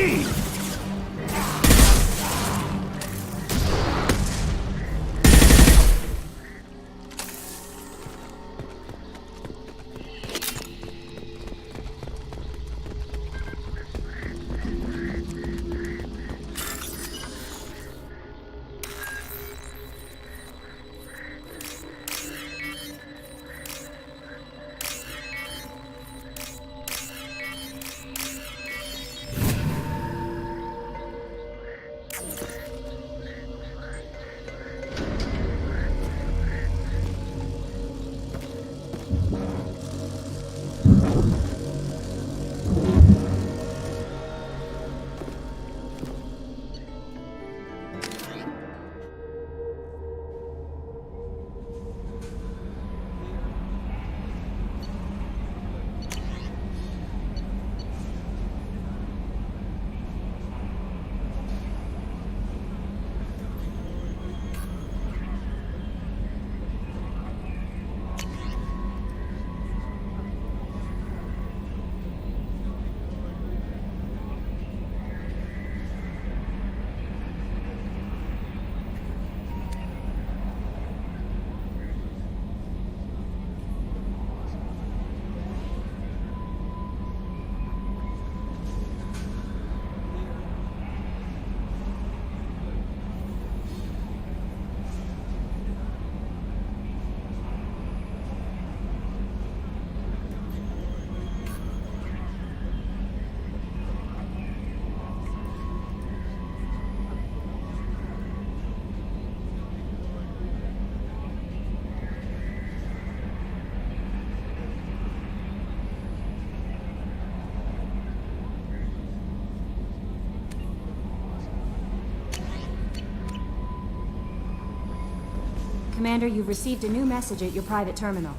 Commander, you've received a new message at your private terminal.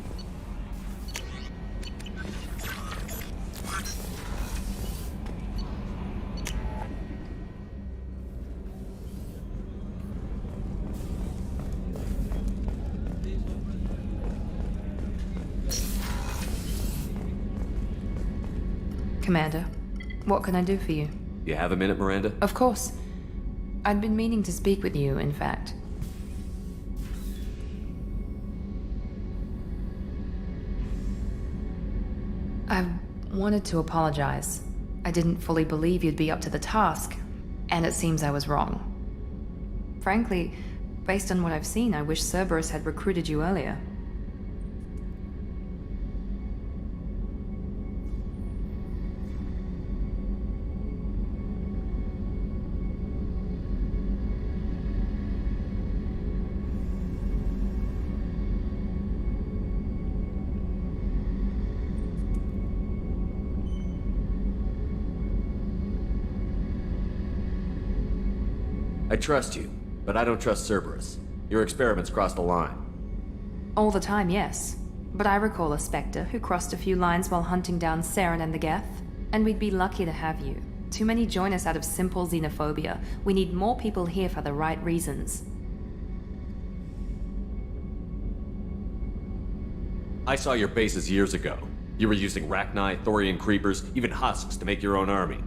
Commander, what can I do for you? You have a minute, Miranda? Of course. I'd been meaning to speak with you, in fact. I wanted to apologize. I didn't fully believe you'd be up to the task, and it seems I was wrong. Frankly, based on what I've seen, I wish Cerberus had recruited you earlier. I trust you, but I don't trust Cerberus. Your experiments crossed the line. All the time, yes. But I recall a Spectre who crossed a few lines while hunting down Saren and the Geth. And we'd be lucky to have you. Too many join us out of simple xenophobia. We need more people here for the right reasons. I saw your bases years ago. You were using Rachni, Thorian creepers, even husks to make your own army.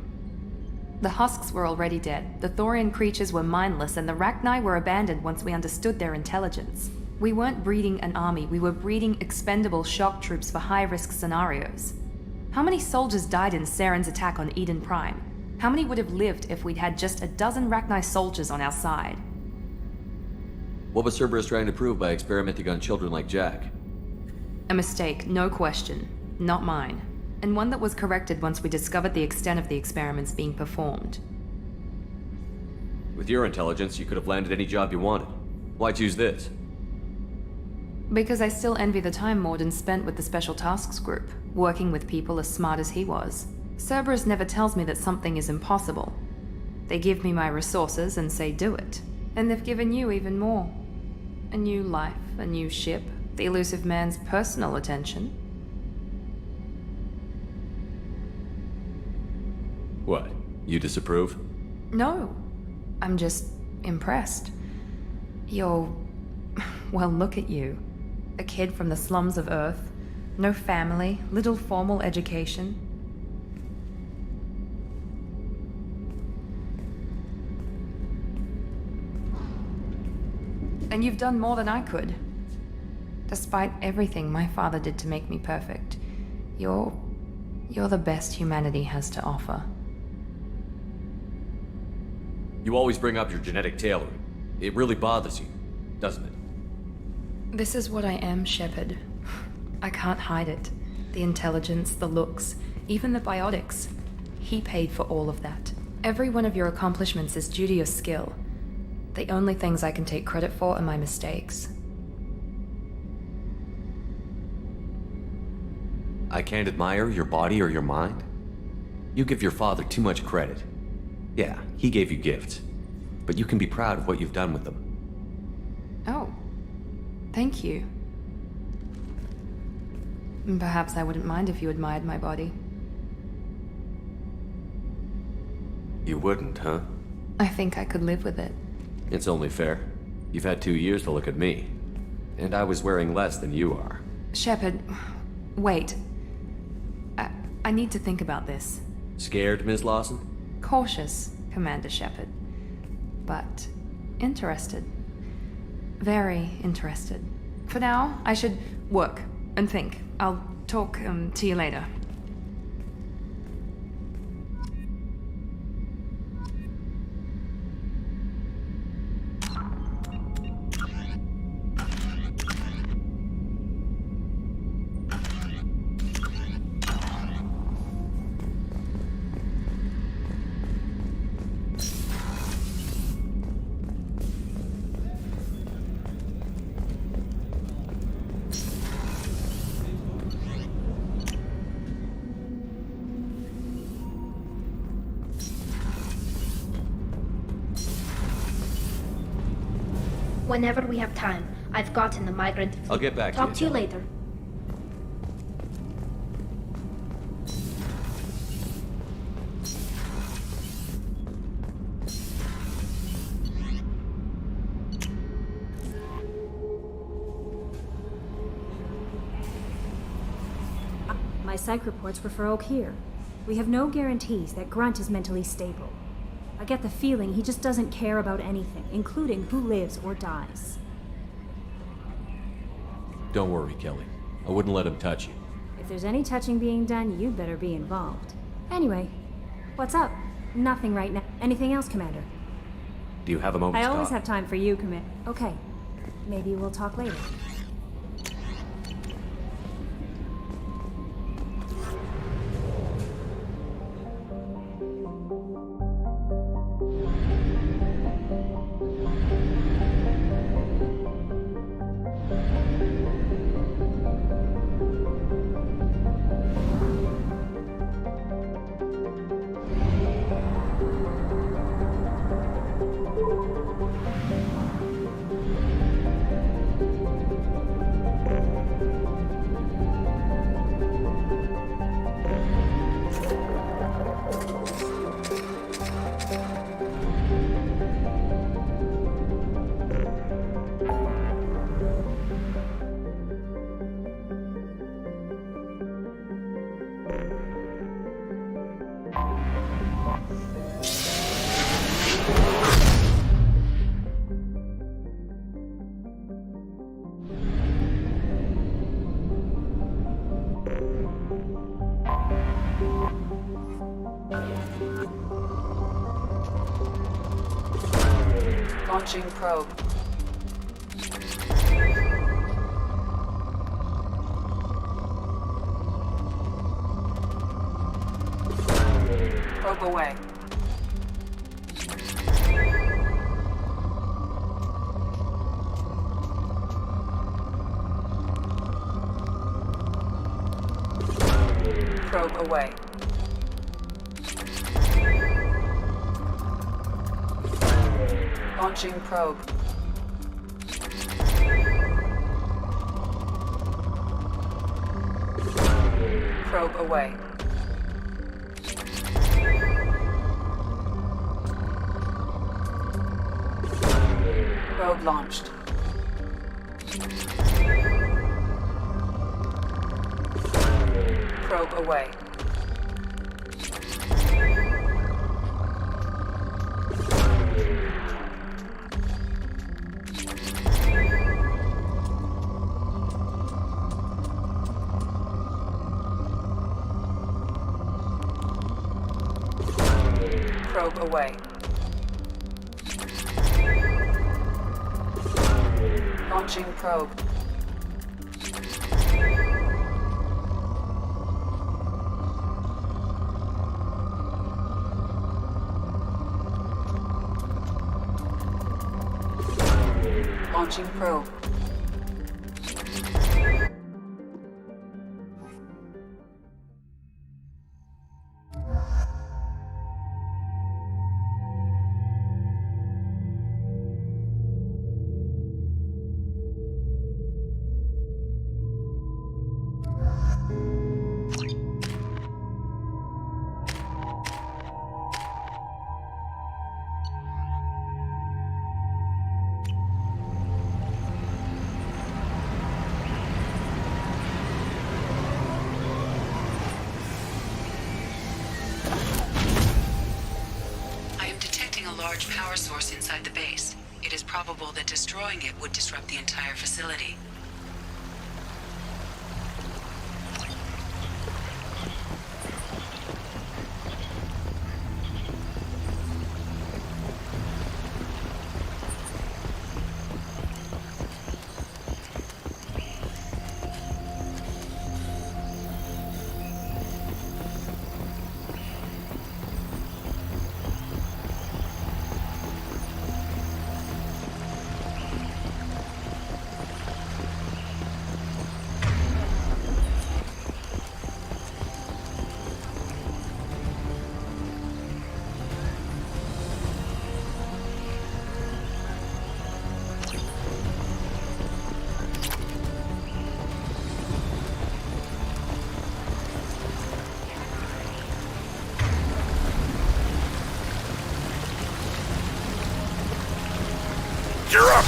The husks were already dead, the Thorian creatures were mindless, and the Rachni were abandoned once we understood their intelligence. We weren't breeding an army, we were breeding expendable shock troops for high-risk scenarios. How many soldiers died in Saren's attack on Eden Prime? How many would have lived if we'd had just a dozen Rachni soldiers on our side? What was Cerberus trying to prove by experimenting on children like Jack? A mistake, no question. Not mine. And one that was corrected once we discovered the extent of the experiments being performed. With your intelligence, you could have landed any job you wanted. Why choose this? Because I still envy the time Morden spent with the Special Tasks Group, working with people as smart as he was. Cerberus never tells me that something is impossible. They give me my resources and say do it. And they've given you even more. A new life, a new ship, the elusive man's personal attention. What? You disapprove? No. I'm just impressed. You're... well, look at you. A kid from the slums of Earth. No family, little formal education. And you've done more than I could. Despite everything my father did to make me perfect, you're the best humanity has to offer. You always bring up your genetic tailoring. It really bothers you, doesn't it? This is what I am, Shepard. I can't hide it. The intelligence, the looks, even the biotics. He paid for all of that. Every one of your accomplishments is due to your skill. The only things I can take credit for are my mistakes. I can't admire your body or your mind? You give your father too much credit. Yeah, he gave you gifts. But you can be proud of what you've done with them. Oh. Thank you. Perhaps I wouldn't mind if you admired my body. You wouldn't, huh? I think I could live with it. It's only fair. You've had 2 years to look at me. And I was wearing less than you are. Shepard, wait. I need to think about this. Scared, Ms. Lawson? Cautious, Commander Shepard. But interested. Very interested. For now, I should work and think. I'll talk to you later. Whenever we have time, I've gotten the migrant fleet. I'll get back Talk to you later. My psych reports refer Oak here. We have no guarantees that Grunt is mentally stable. I get the feeling he just doesn't care about anything, including who lives or dies. Don't worry, Kelly. I wouldn't let him touch you. If there's any touching being done, you'd better be involved. Anyway, what's up? Nothing right now. Anything else, Commander? Do you have a moment I to always talk? have time for you, Commander. Okay. Maybe we'll talk later. Launching probe. Probe away. Probe away. Launching probe. Probe away. Probe launched. Probe away. Probe away. Launching probe. Launching probe. Large power source inside the base. It is probable that destroying it would disrupt the entire facility. You're up!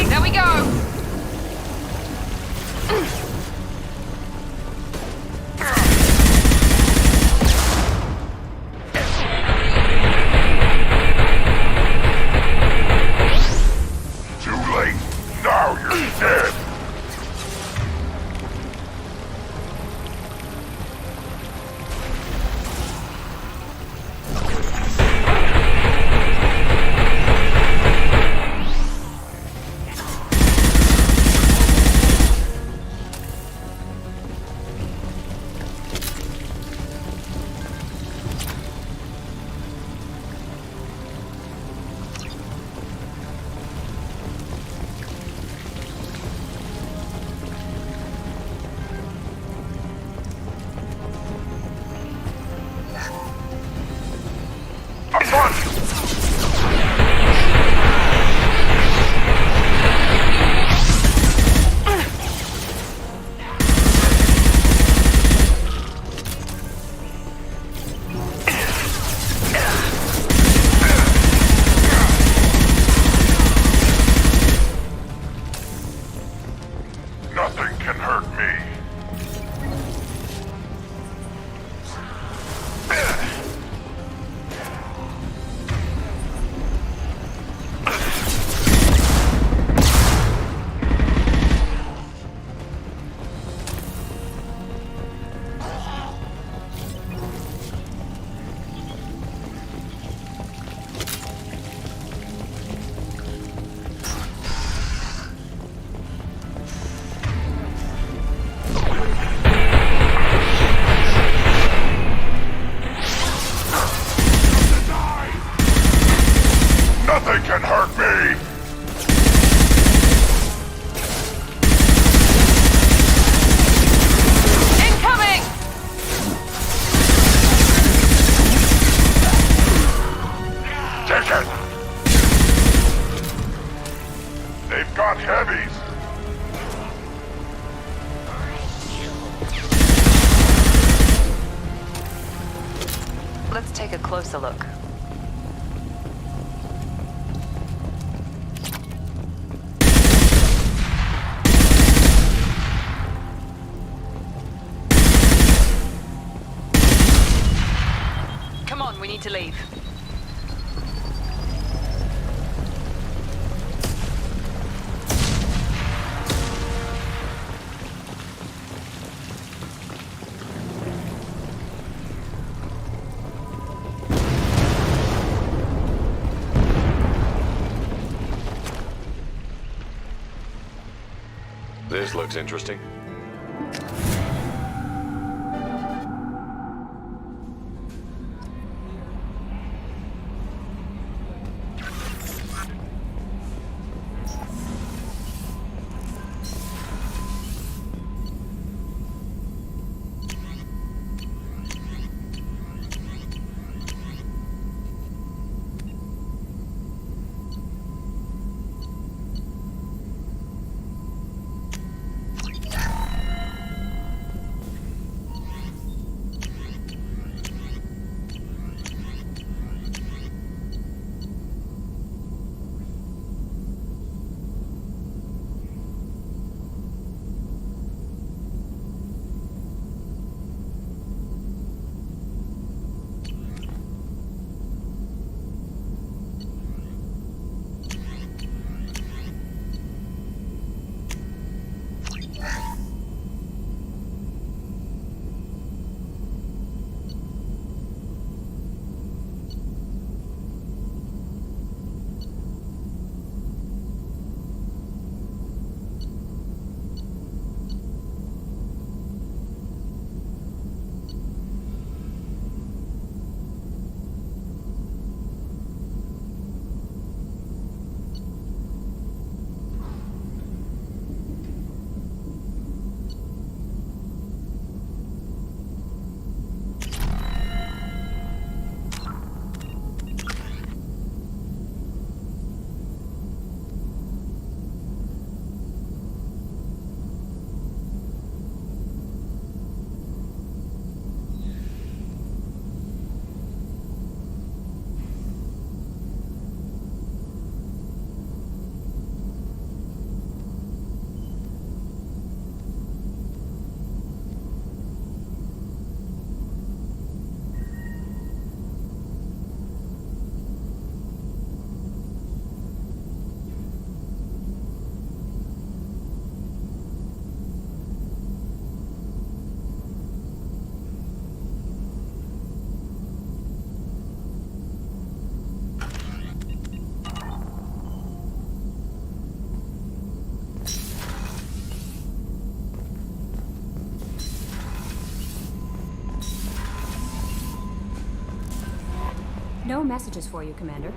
There we go! Too late. Now you're dead. Nothing can hurt me. a closer look. Come on, we need to leave. This looks interesting. No messages for you, Commander.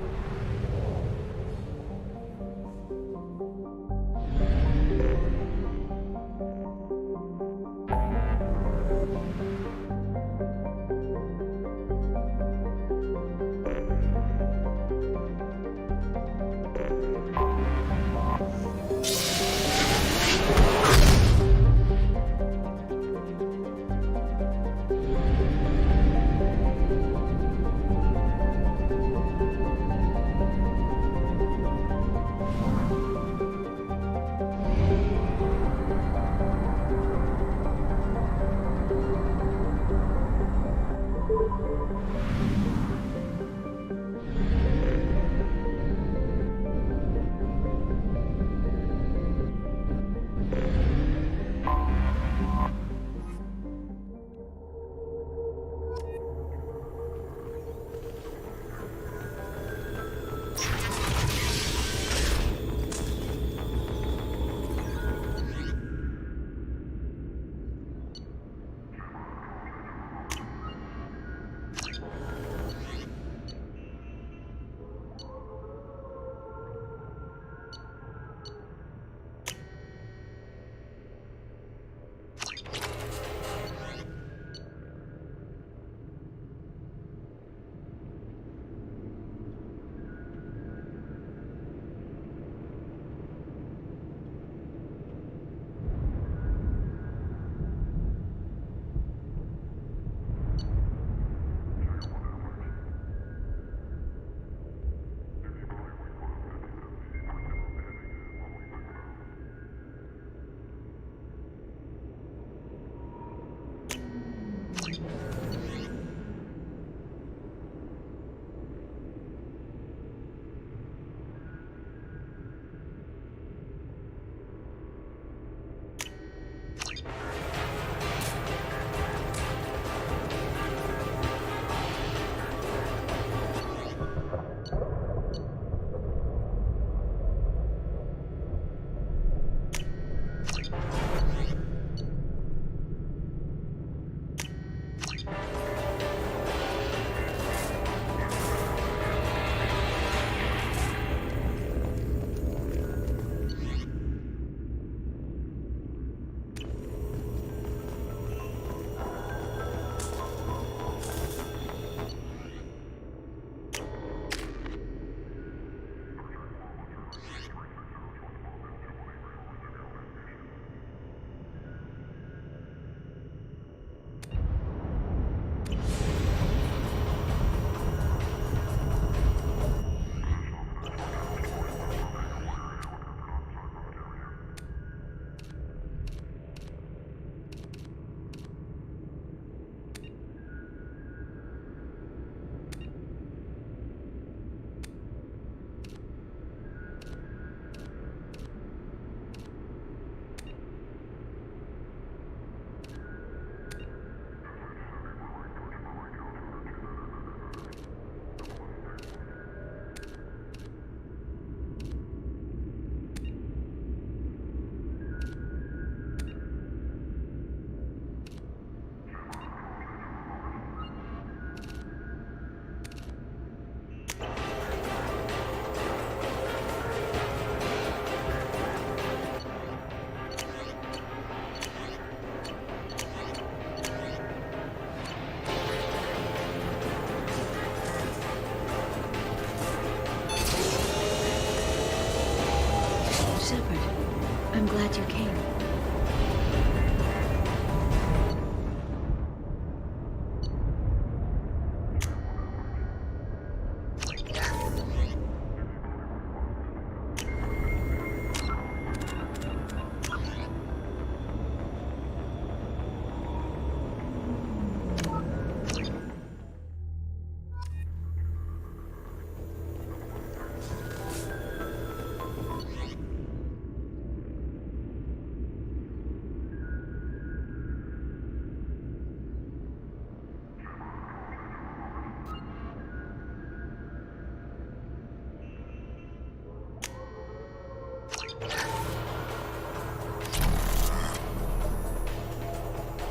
glad you came.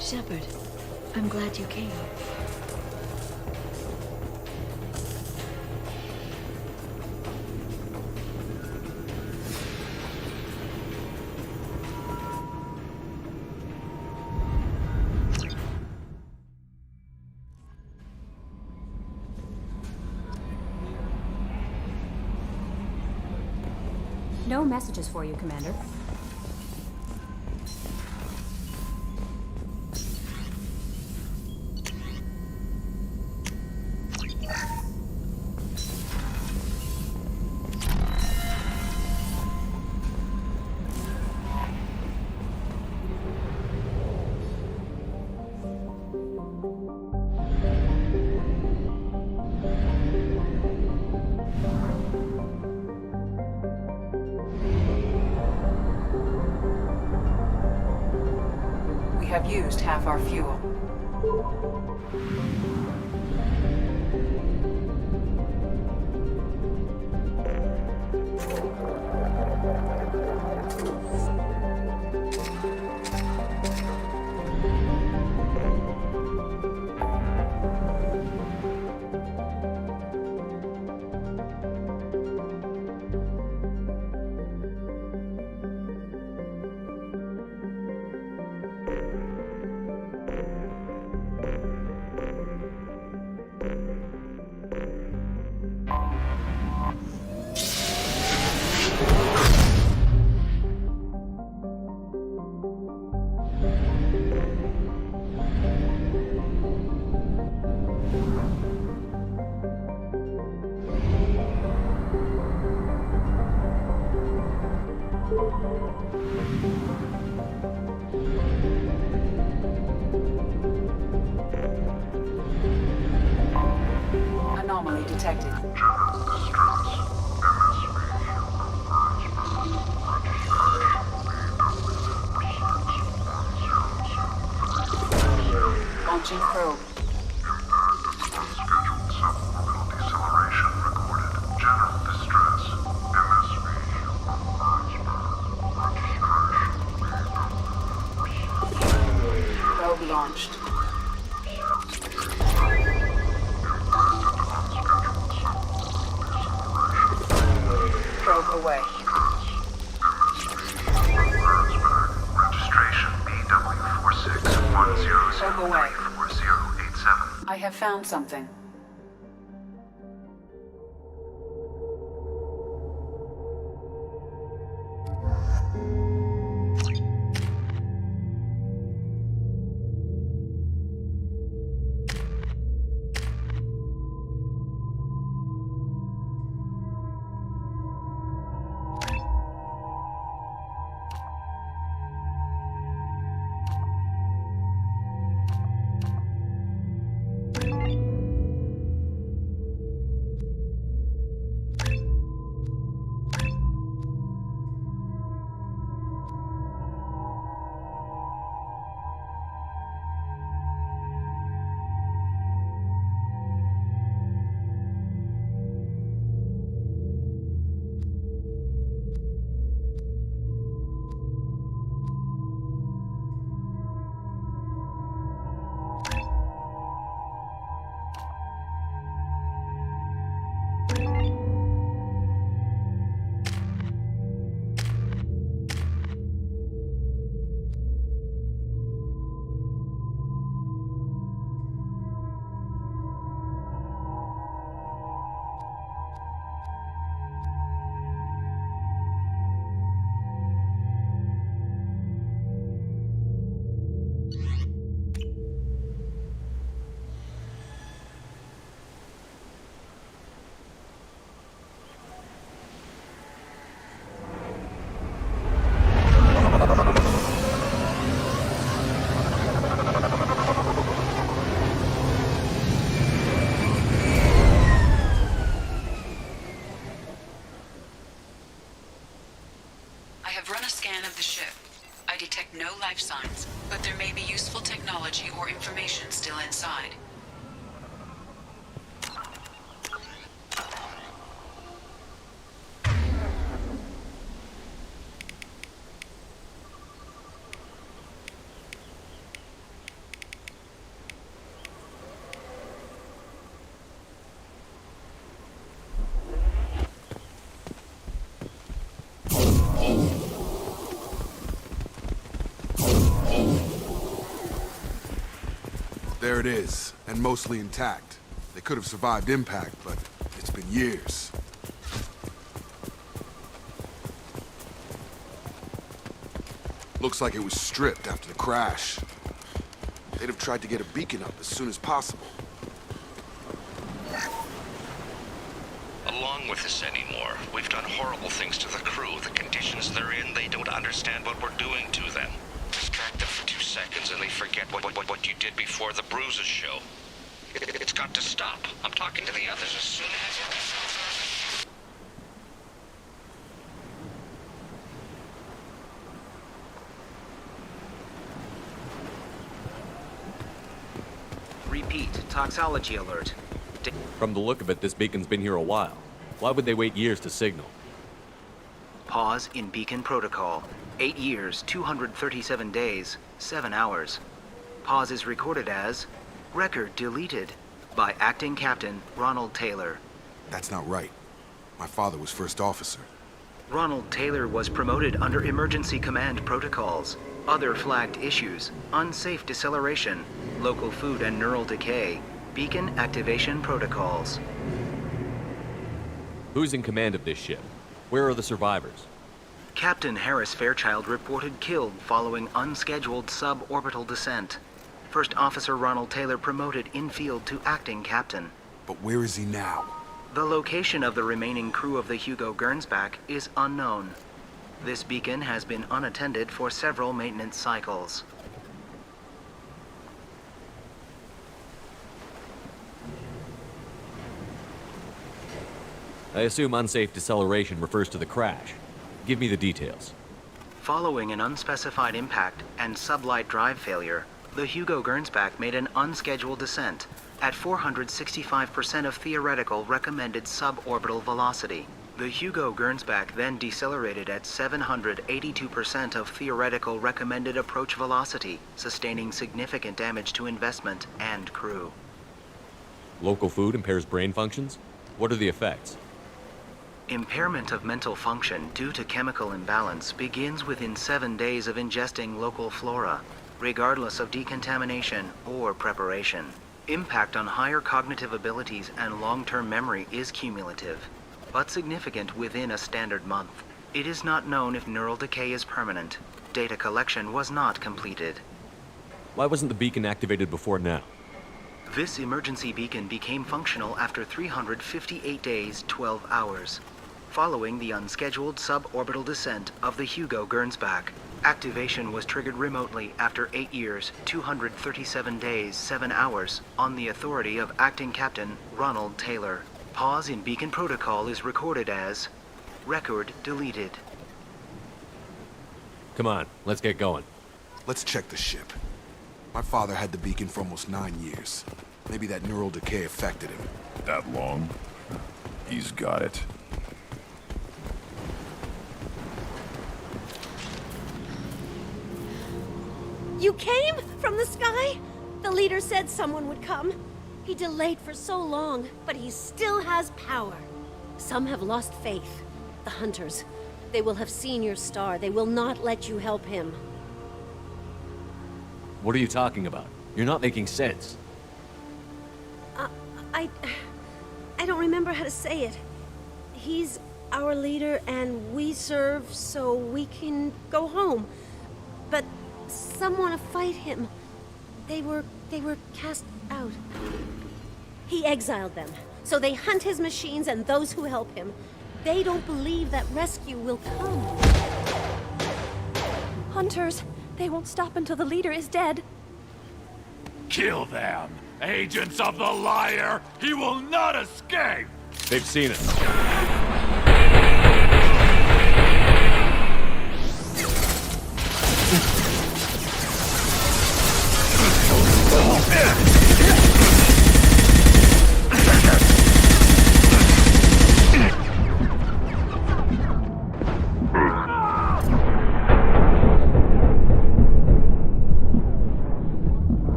Shepard, I'm glad you came. No messages for you, Commander. We have used half our fuel. Anomaly detected. Launching probe. Probe launched. Probe away. Registration BW4610 Probe away. 4087. I have found something. detect no life signs, but there may be useful technology or information still inside. There it is, and mostly intact. They could have survived impact, but it's been years. Looks like it was stripped after the crash. They'd have tried to get a beacon up as soon as possible. Along with this anymore. We've done horrible things to the crew. The conditions they're in, they don't understand what we're doing to them. Distract them for 2 seconds and they forget what you did before the bruises show. It's got to stop. I'm talking to the others as soon as... Repeat, toxology alert. From the look of it, this beacon's been here a while. Why would they wait years to signal? Pause in beacon protocol. 8 years, 237 days, 7 hours. Pause is recorded as record deleted by Acting Captain Ronald Taylor. That's not right. My father was first officer. Ronald Taylor was promoted under emergency command protocols. Other flagged issues: unsafe deceleration, local food and neural decay, beacon activation protocols. Who's in command of this ship? Where are the survivors? Captain Harris Fairchild reported killed following unscheduled suborbital descent. First Officer Ronald Taylor promoted in-field to acting captain. But where is he now? The location of the remaining crew of the Hugo Gernsback is unknown. This beacon has been unattended for several maintenance cycles. I assume unsafe deceleration refers to the crash. Give me the details. Following an unspecified impact and sublight drive failure, the Hugo Gernsback made an unscheduled descent at 465% of theoretical recommended suborbital velocity. The Hugo Gernsback then decelerated at 782% of theoretical recommended approach velocity, sustaining significant damage to investment and crew. Local food impairs brain functions? What are the effects? Impairment of mental function due to chemical imbalance begins within 7 days of ingesting local flora, regardless of decontamination or preparation. Impact on higher cognitive abilities and long-term memory is cumulative, but significant within a standard month. It is not known if neural decay is permanent. Data collection was not completed. Why wasn't the beacon activated before now? This emergency beacon became functional after 358 days, 12 hours. Following the unscheduled suborbital descent of the Hugo Gernsback, activation was triggered remotely after 8 years, 237 days, 7 hours, on the authority of Acting Captain Ronald Taylor. Pause in beacon protocol is recorded as record deleted. Come on, let's get going. Let's check the ship. My father had the beacon for almost 9 years. Maybe that neural decay affected him. That long? He's got it. You came? From the sky? The leader said someone would come. He delayed for so long, but he still has power. Some have lost faith. The Hunters. They will have seen your star. They will not let you help him. What are you talking about? You're not making sense. I don't remember how to say it. He's our leader and we serve so we can go home. But some want to fight him. They were cast out. He exiled them, so they hunt his machines and those who help him. They don't believe that rescue will come. Hunters, they won't stop until the leader is dead. Kill them! Agents of the liar! He will not escape! They've seen us.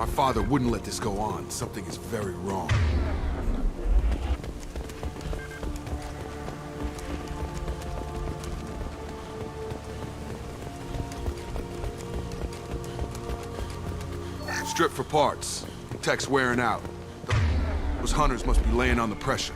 My father wouldn't let this go on. Something is very wrong. Strip for parts. Tech's wearing out. Those hunters must be laying on the pressure.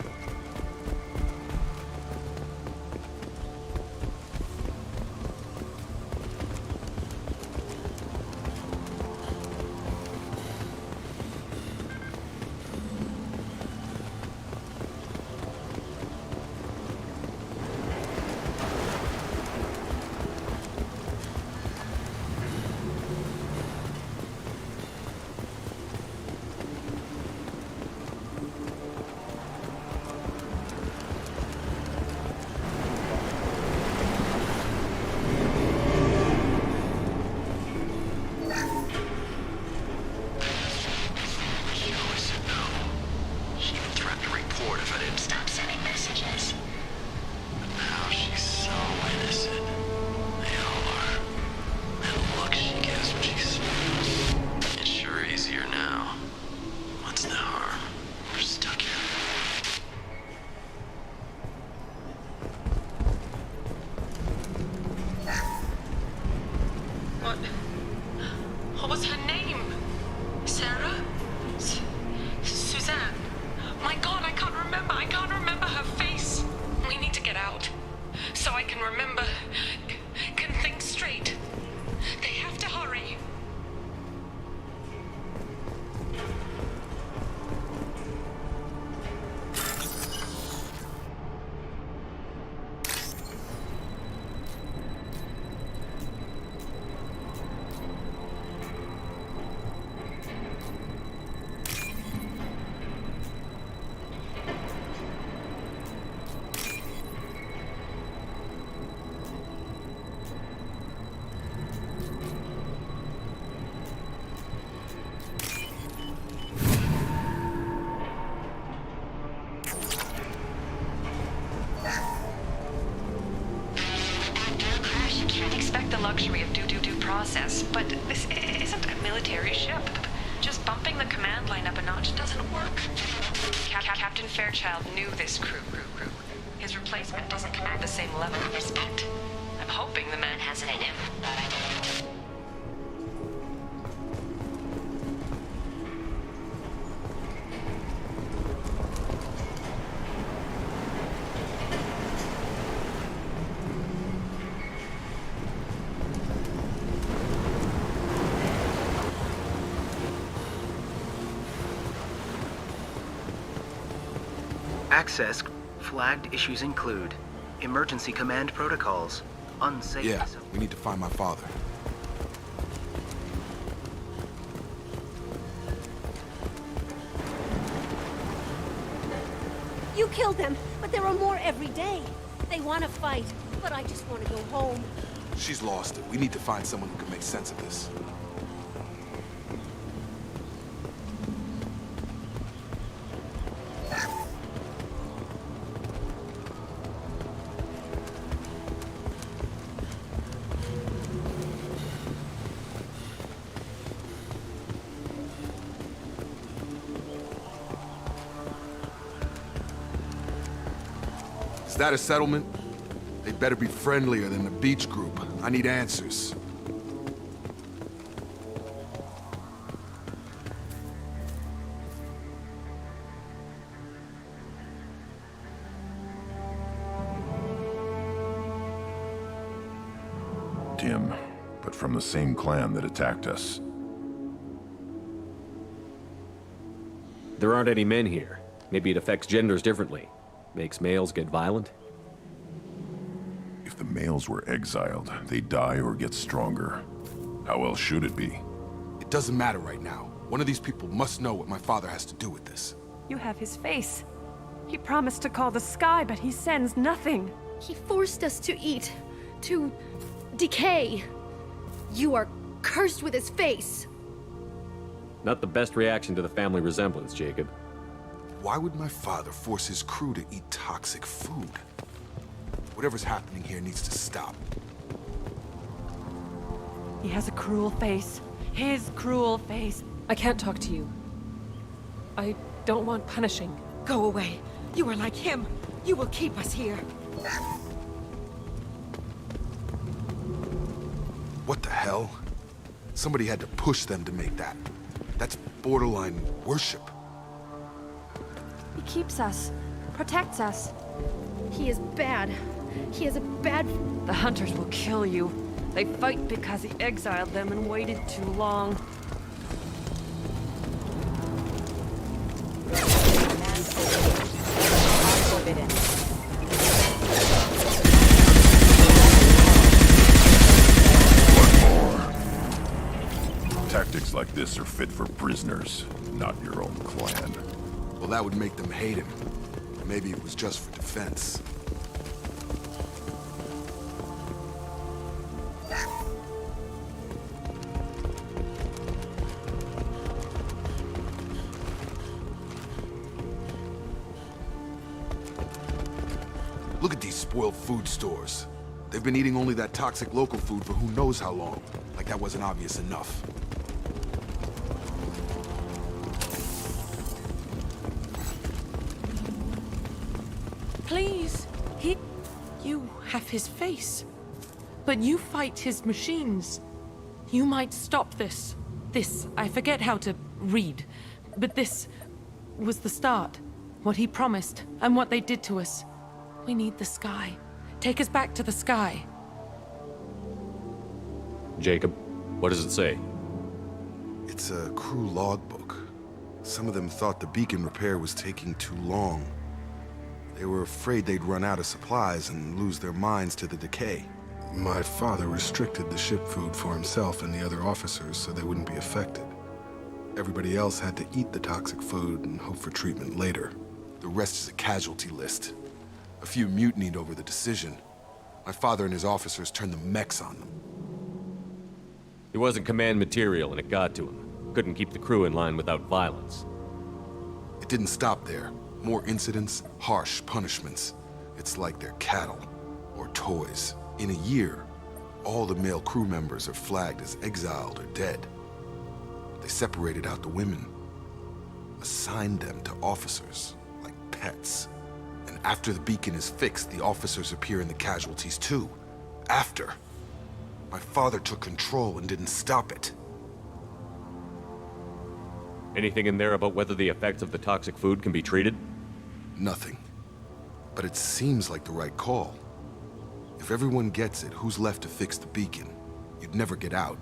What was her name? Sarah? Suzanne? My God, I can't remember. I can't remember her face. We need to get out. So I can remember. Can think straight. They have to hurry. Luxury of due process, but this isn't a military ship. Just bumping the command line up a notch doesn't work. Captain Fairchild knew this crew. His replacement doesn't command the same level of respect. I'm hoping the man has it in him. Access flagged issues include emergency command protocols, unsafe. Yeah, we need to find my father. You killed them, but there are more every day. They want to fight, but I just want to go home. She's lost it. We need to find someone who can make sense of this. Is that a settlement? They better be friendlier than the beach group. I need answers. Tim, but from the same clan that attacked us. There aren't any men here. Maybe it affects genders differently. Makes males get violent? If the males were exiled, they die or get stronger. How else should it be? It doesn't matter right now. One of these people must know what my father has to do with this. You have his face. He promised to call the sky, but he sends nothing. He forced us to eat, to decay. You are cursed with his face. Not the best reaction to the family resemblance, Jacob. Why would my father force his crew to eat toxic food? Whatever's happening here needs to stop. He has a cruel face. His cruel face. I can't talk to you. I don't want punishing. Go away. You are like him. You will keep us here. What the hell? Somebody had to push them to make that. That's borderline worship. He keeps us, protects us. He is bad. He is a bad... The hunters will kill you. They fight because he exiled them and waited too long. Tactics like this are fit for prisoners, not your own clan. Well, that would make them hate him. Maybe it was just for defense. Look at these spoiled food stores. They've been eating only that toxic local food for who knows how long. Like that wasn't obvious enough. Please, you have his face. But you fight his machines. You might stop this. I forget how to read. But this was the start. What he promised, and what they did to us. We need the sky. Take us back to the sky. Jacob, what does it say? It's a crew logbook. Some of them thought the beacon repair was taking too long. They were afraid they'd run out of supplies and lose their minds to the decay. My father restricted the ship food for himself and the other officers so they wouldn't be affected. Everybody else had to eat the toxic food and hope for treatment later. The rest is a casualty list. A few mutinied over the decision. My father and his officers turned the mechs on them. He wasn't command material and it got to him. Couldn't keep the crew in line without violence. It didn't stop there. More incidents, harsh punishments. It's like they're cattle or toys. In a year, all the male crew members are flagged as exiled or dead. They separated out the women, assigned them to officers like pets. And after the beacon is fixed, the officers appear in the casualties too. After. My father took control and didn't stop it. Anything in there about whether the effects of the toxic food can be treated? Nothing. But it seems like the right call. If everyone gets it, who's left to fix the beacon? You'd never get out.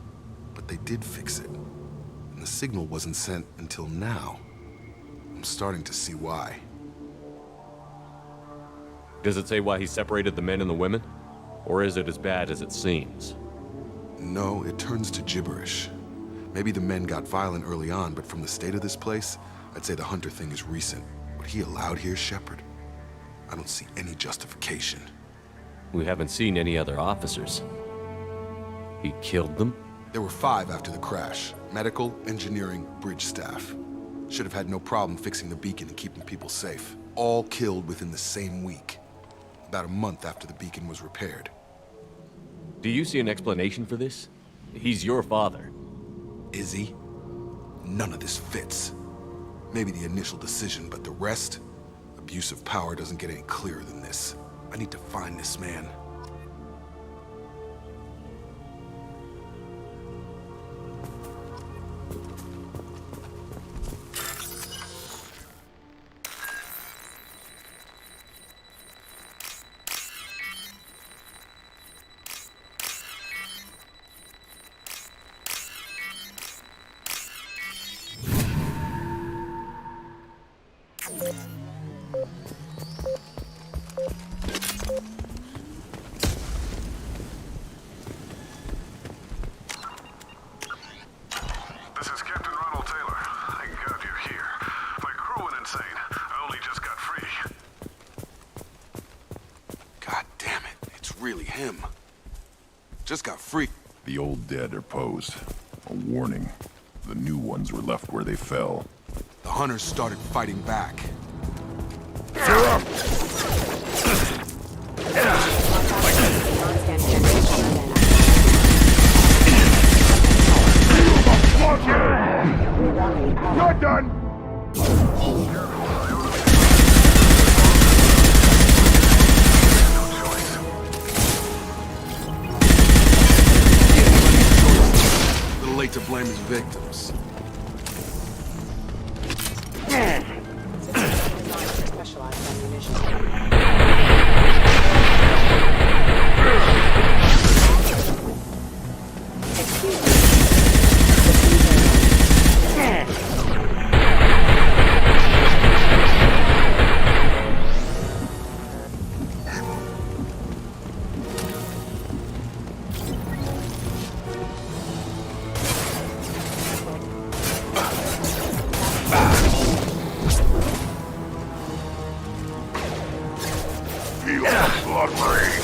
But they did fix it. And the signal wasn't sent until now. I'm starting to see why. Does it say why he separated the men and the women? Or is it as bad as it seems? No, it turns to gibberish. Maybe the men got violent early on, but from the state of this place, I'd say the Hunter thing is recent. What he allowed here, Shepard? I don't see any justification. We haven't seen any other officers. He killed them? There were 5 after the crash. Medical, engineering, bridge staff. Should have had no problem fixing the beacon and keeping people safe. All killed within the same week. About a month after the beacon was repaired. Do you see an explanation for this? He's your father. Is he? None of this fits. Maybe the initial decision, but the rest? Abuse of power doesn't get any clearer than this. I need to find this man. This is Captain Ronald Taylor. Thank God you're here. My crew went insane. I only just got free. God damn it, it's really him. Just got free. The old dead are posed. A warning. The new ones were left where they fell. The hunters started fighting back. victims. Feel the blood rain.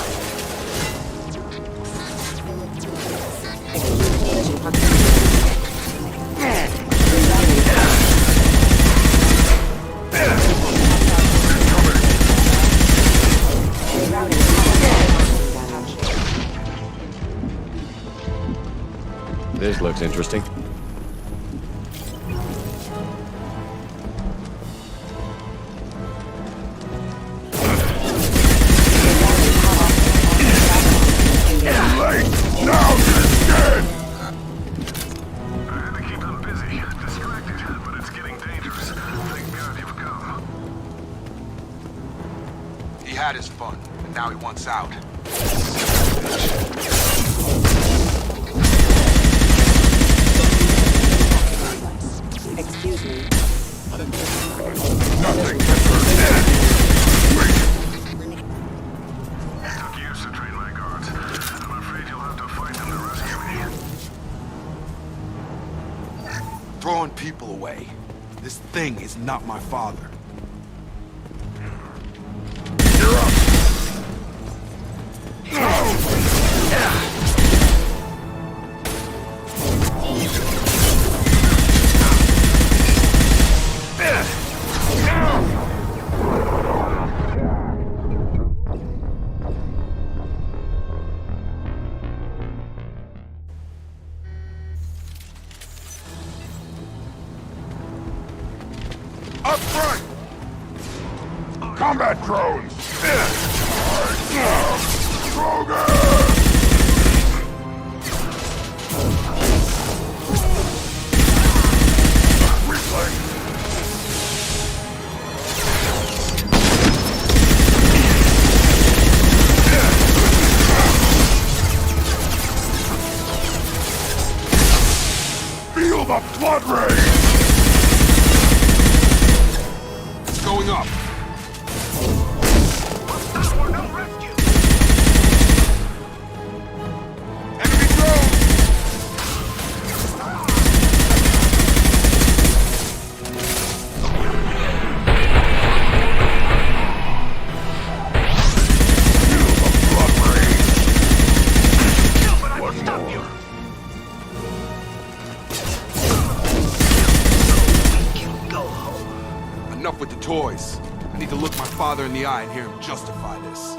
This looks interesting. He had his fun, and now he wants out. Excuse me. Nothing can hurt him. It took years to train my guards. I'm afraid you'll have to fight them to rescue me. Throwing people away. This thing is not my father. Up front! Combat drones! Stronger! Feel the blood rain! It's going up. Enemy drone! Enough with the toys. I need to look my father in the eye and hear him justify this.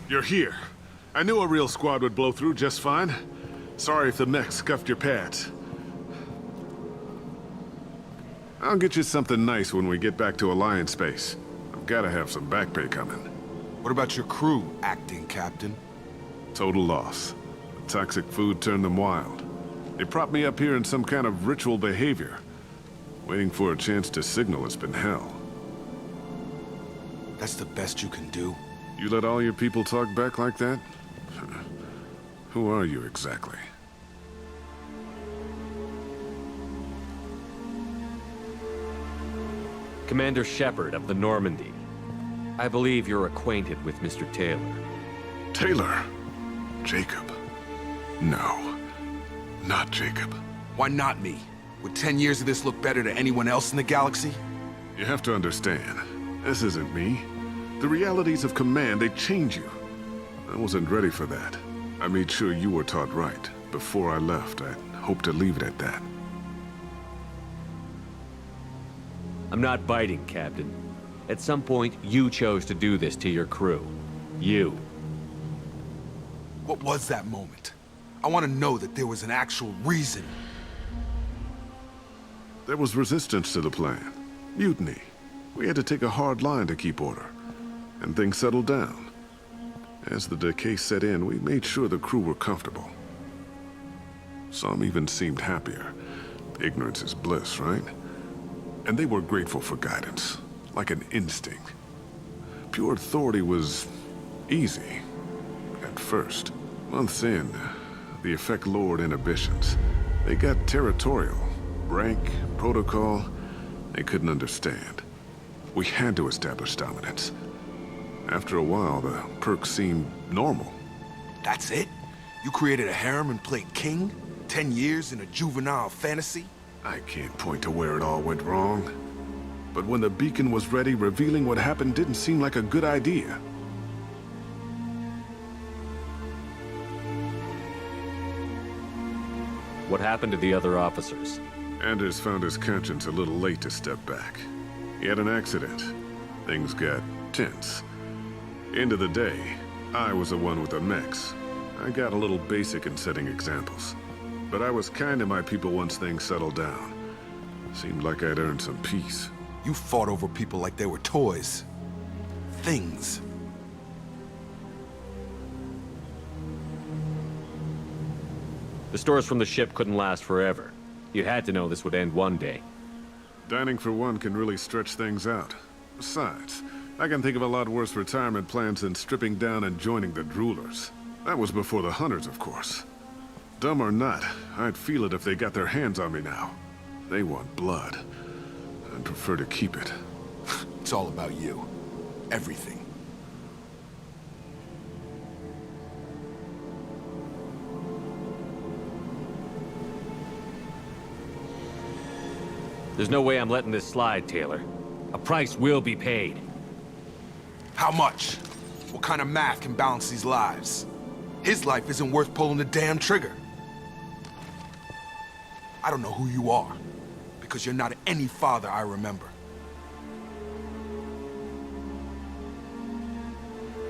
You're here. I knew a real squad would blow through just fine. Sorry if the mech scuffed your pads. I'll get you something nice when we get back to Alliance base. I've gotta have some back pay coming. What about your crew, acting captain? Total loss. The toxic food turned them wild. They propped me up here in some kind of ritual behavior. Waiting for a chance to signal has been hell. That's the best you can do? You let all your people talk back like that? Who are you exactly? Commander Shepard of the Normandy. I believe you're acquainted with Mr. Taylor. Taylor? Jacob? No. Not Jacob. Why not me? Would 10 years of this look better to anyone else in the galaxy? You have to understand, this isn't me. The realities of command, they change you. I wasn't ready for that. I made sure you were taught right. Before I left, I hope to leave it at that. I'm not biting, Captain. At some point, you chose to do this to your crew. You. What was that moment? I want to know that there was an actual reason. There was resistance to the plan. Mutiny. We had to take a hard line to keep order. And things settled down. As the decay set in, we made sure the crew were comfortable. Some even seemed happier. Ignorance is bliss, right? And they were grateful for guidance, like an instinct. Pure authority was easy, at first. Months in, the effect lowered inhibitions. They got territorial. Rank, protocol, they couldn't understand. We had to establish dominance. After a while, the perks seemed normal. That's it? You created a harem and played king? 10 years in a juvenile fantasy? I can't point to where it all went wrong. But when the beacon was ready, revealing what happened didn't seem like a good idea. What happened to the other officers? Anders found his conscience a little late to step back. He had an accident. Things got tense. End of the day, I was the one with the mechs. I got a little basic in setting examples. But I was kind to my people once things settled down. Seemed like I'd earned some peace. You fought over people like they were toys. Things. The stores from the ship couldn't last forever. You had to know this would end one day. Dining for one can really stretch things out. Besides, I can think of a lot worse retirement plans than stripping down and joining the Droolers. That was before the Hunters, of course. Dumb or not, I'd feel it if they got their hands on me now. They want blood. I'd prefer to keep it. It's all about you. Everything. There's no way I'm letting this slide, Taylor. A price will be paid. How much? What kind of math can balance these lives? His life isn't worth pulling the damn trigger. I don't know who you are, because you're not any father I remember.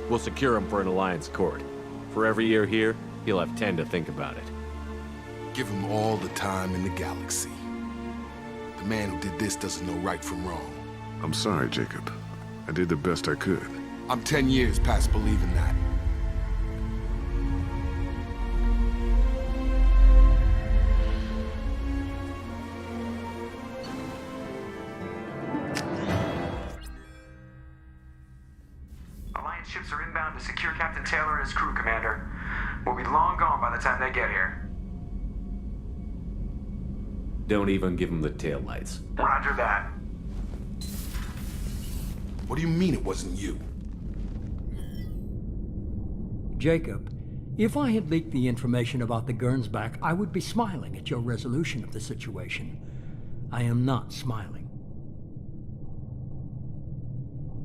We'll secure him for an Alliance court. For every year here, he'll have 10 to think about it. Give him all the time in the galaxy. The man who did this doesn't know right from wrong. I'm sorry, Jacob. I did the best I could. I'm 10 years past believing that. Alliance ships are inbound to secure Captain Taylor and his crew, Commander. We'll be long gone by the time they get here. Don't even give him the taillights. Roger that. What do you mean it wasn't you? Jacob, if I had leaked the information about the Gernsback, I would be smiling at your resolution of the situation. I am not smiling.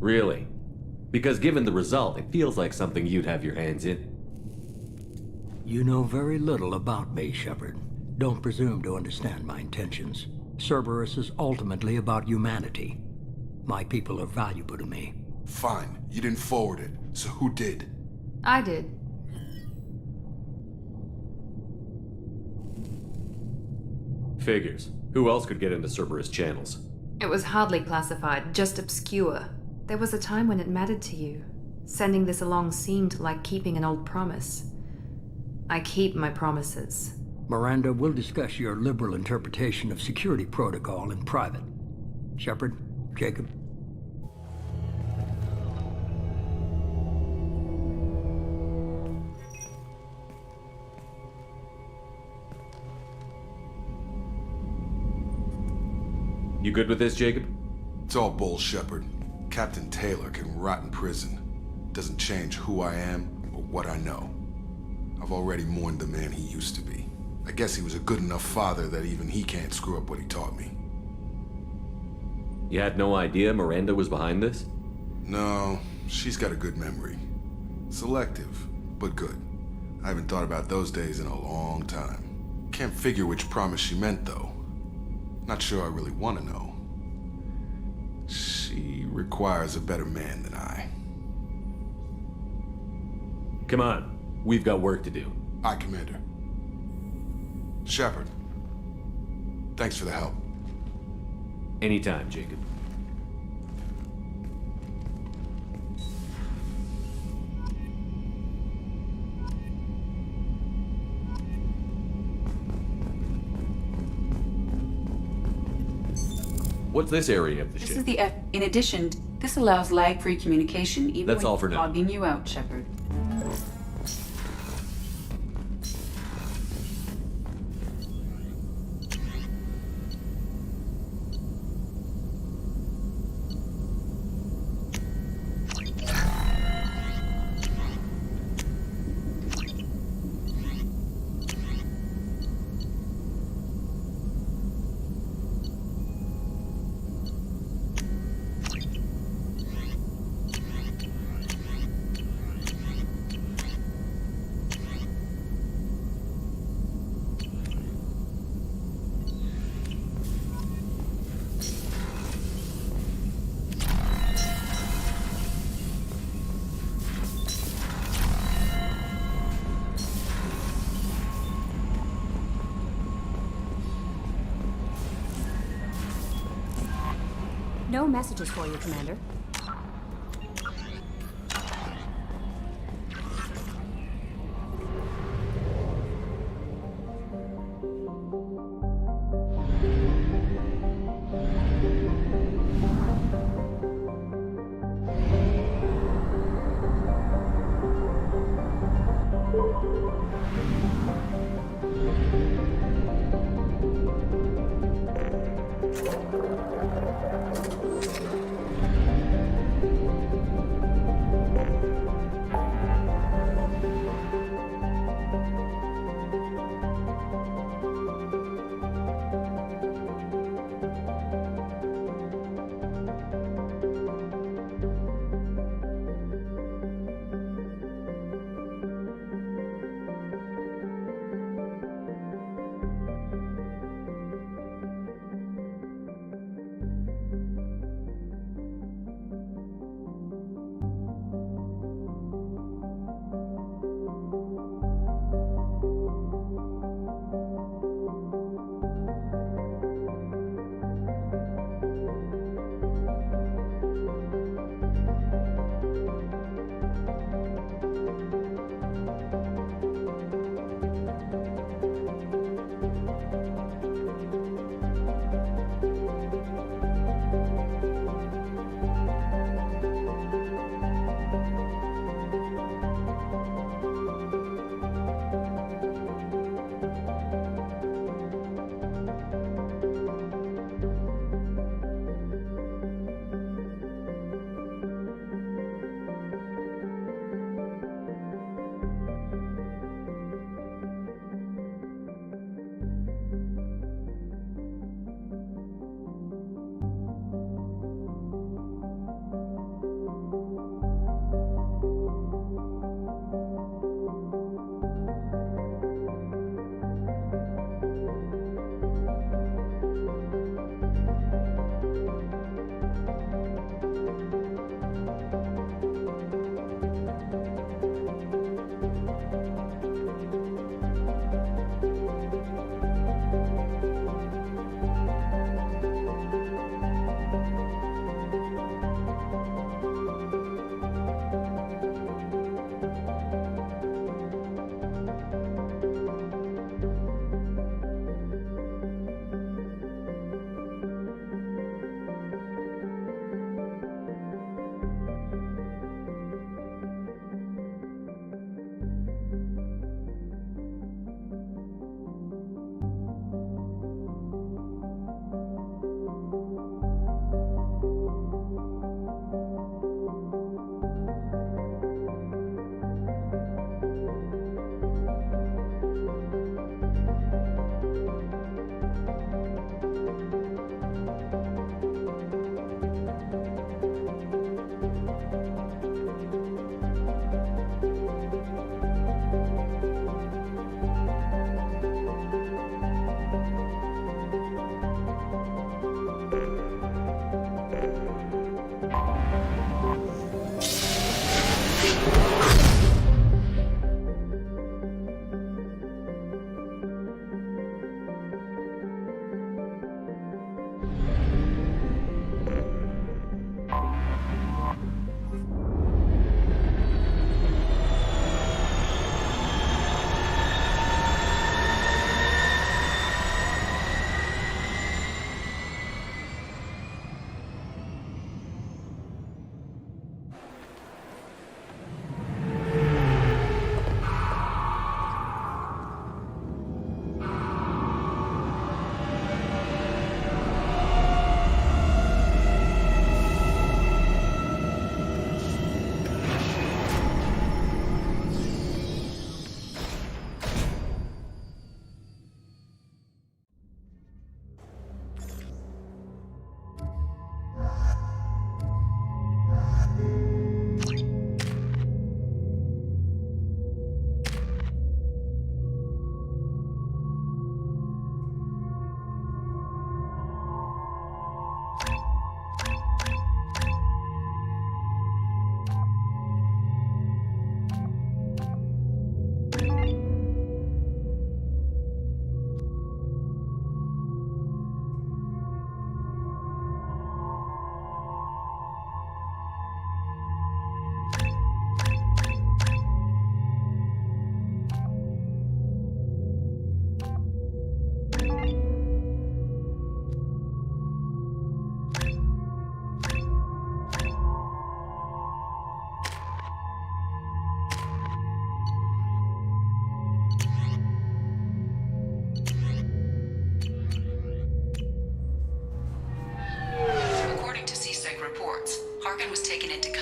Really? Because given the result, it feels like something you'd have your hands in. You know very little about me, Shepard. Don't presume to understand my intentions. Cerberus is ultimately about humanity. My people are valuable to me. Fine. You didn't forward it, so who did? I did. Figures. Who else could get into Cerberus channels? It was hardly classified, just obscure. There was a time when it mattered to you. Sending this along seemed like keeping an old promise. I keep my promises. Miranda, we'll discuss your liberal interpretation of security protocol in private. Shepard, Jacob. You good with this, Jacob? It's all bull, Shepard. Captain Taylor can rot in prison. Doesn't change who I am or what I know. I've already mourned the man he used to be. I guess he was a good enough father that even he can't screw up what he taught me. You had no idea Miranda was behind this? No, she's got a good memory. Selective, but good. I haven't thought about those days in a long time. Can't figure which promise she meant, though. Not sure I really want to know. She requires a better man than I. Come on, we've got work to do. Aye, Commander. Shepard, thanks for the help. Anytime, Jacob. What's this area of the This ship? is the F. In addition, this allows lag-free communication even That's when all for now. logging you out, Shepard. No messages for you, Commander.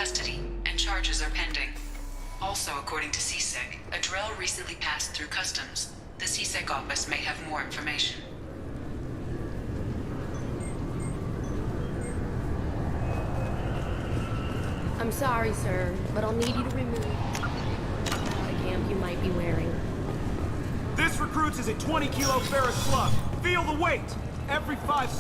custody, and charges are pending. Also, according to CSEC, a Drell recently passed through customs. The CSEC office may have more information. I'm sorry, sir, but I'll need you to remove the camp you might be wearing. This recruits is a 20-kilo ferrous slug. Feel the weight! Every 5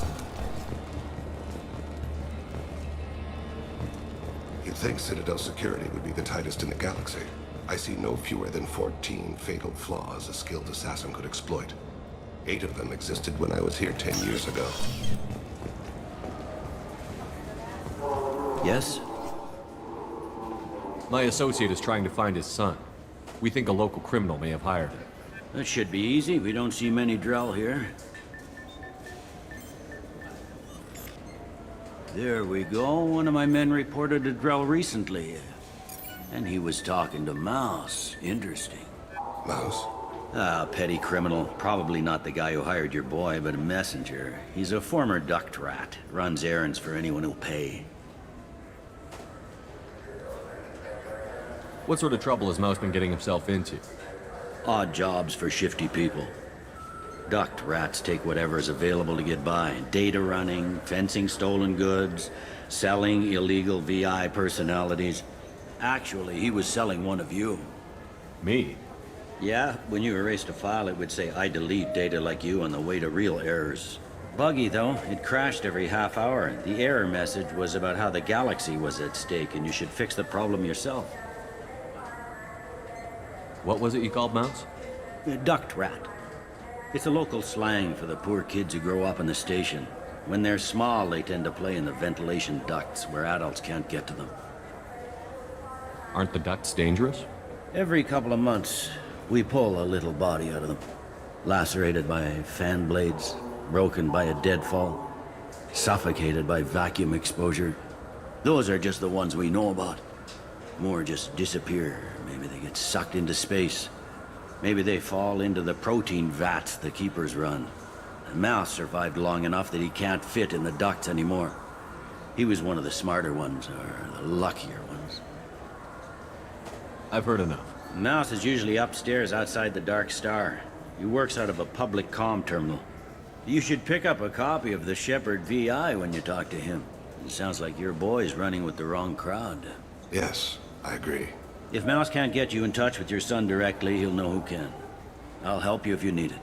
You'd think Citadel security would be the tightest in the galaxy. I see no fewer than 14 fatal flaws a skilled assassin could exploit. 8 of them existed when I was here 10 years ago. Yes? My associate is trying to find his son. We think a local criminal may have hired him. That should be easy. We don't see many Drell here. There we go. One of my men reported a Drell recently. And he was talking to Mouse. Interesting. Mouse? Ah, petty criminal. Probably not the guy who hired your boy, but a messenger. He's a former duct rat. Runs errands for anyone who'll pay. What sort of trouble has Mouse been getting himself into? Odd jobs for shifty people. Duct rats take whatever is available to get by. Data running, fencing stolen goods, selling illegal VI personalities. Actually, he was selling one of you. Me? Yeah, when you erased a file, it would say, I delete data like you on the way to real errors. Buggy, though. It crashed every half hour. The error message was about how the galaxy was at stake, and you should fix the problem yourself. What was it you called Mouse? Duct rat. It's a local slang for the poor kids who grow up in the station. When they're small, they tend to play in the ventilation ducts where adults can't get to them. Aren't the ducts dangerous? Every couple of months, we pull a little body out of them. Lacerated by fan blades, broken by a deadfall, suffocated by vacuum exposure. Those are just the ones we know about. More just disappear. Maybe they get sucked into space. Maybe they fall into the protein vats the Keepers run. The Mouse survived long enough that he can't fit in the ducts anymore. He was one of the smarter ones, or the luckier ones. I've heard enough. Mouse is usually upstairs outside the Dark Star. He works out of a public comm terminal. You should pick up a copy of the Shepard VI when you talk to him. It sounds like your boy's running with the wrong crowd. Yes, I agree. If Mouse can't get you in touch with your son directly, he'll know who can. I'll help you if you need it.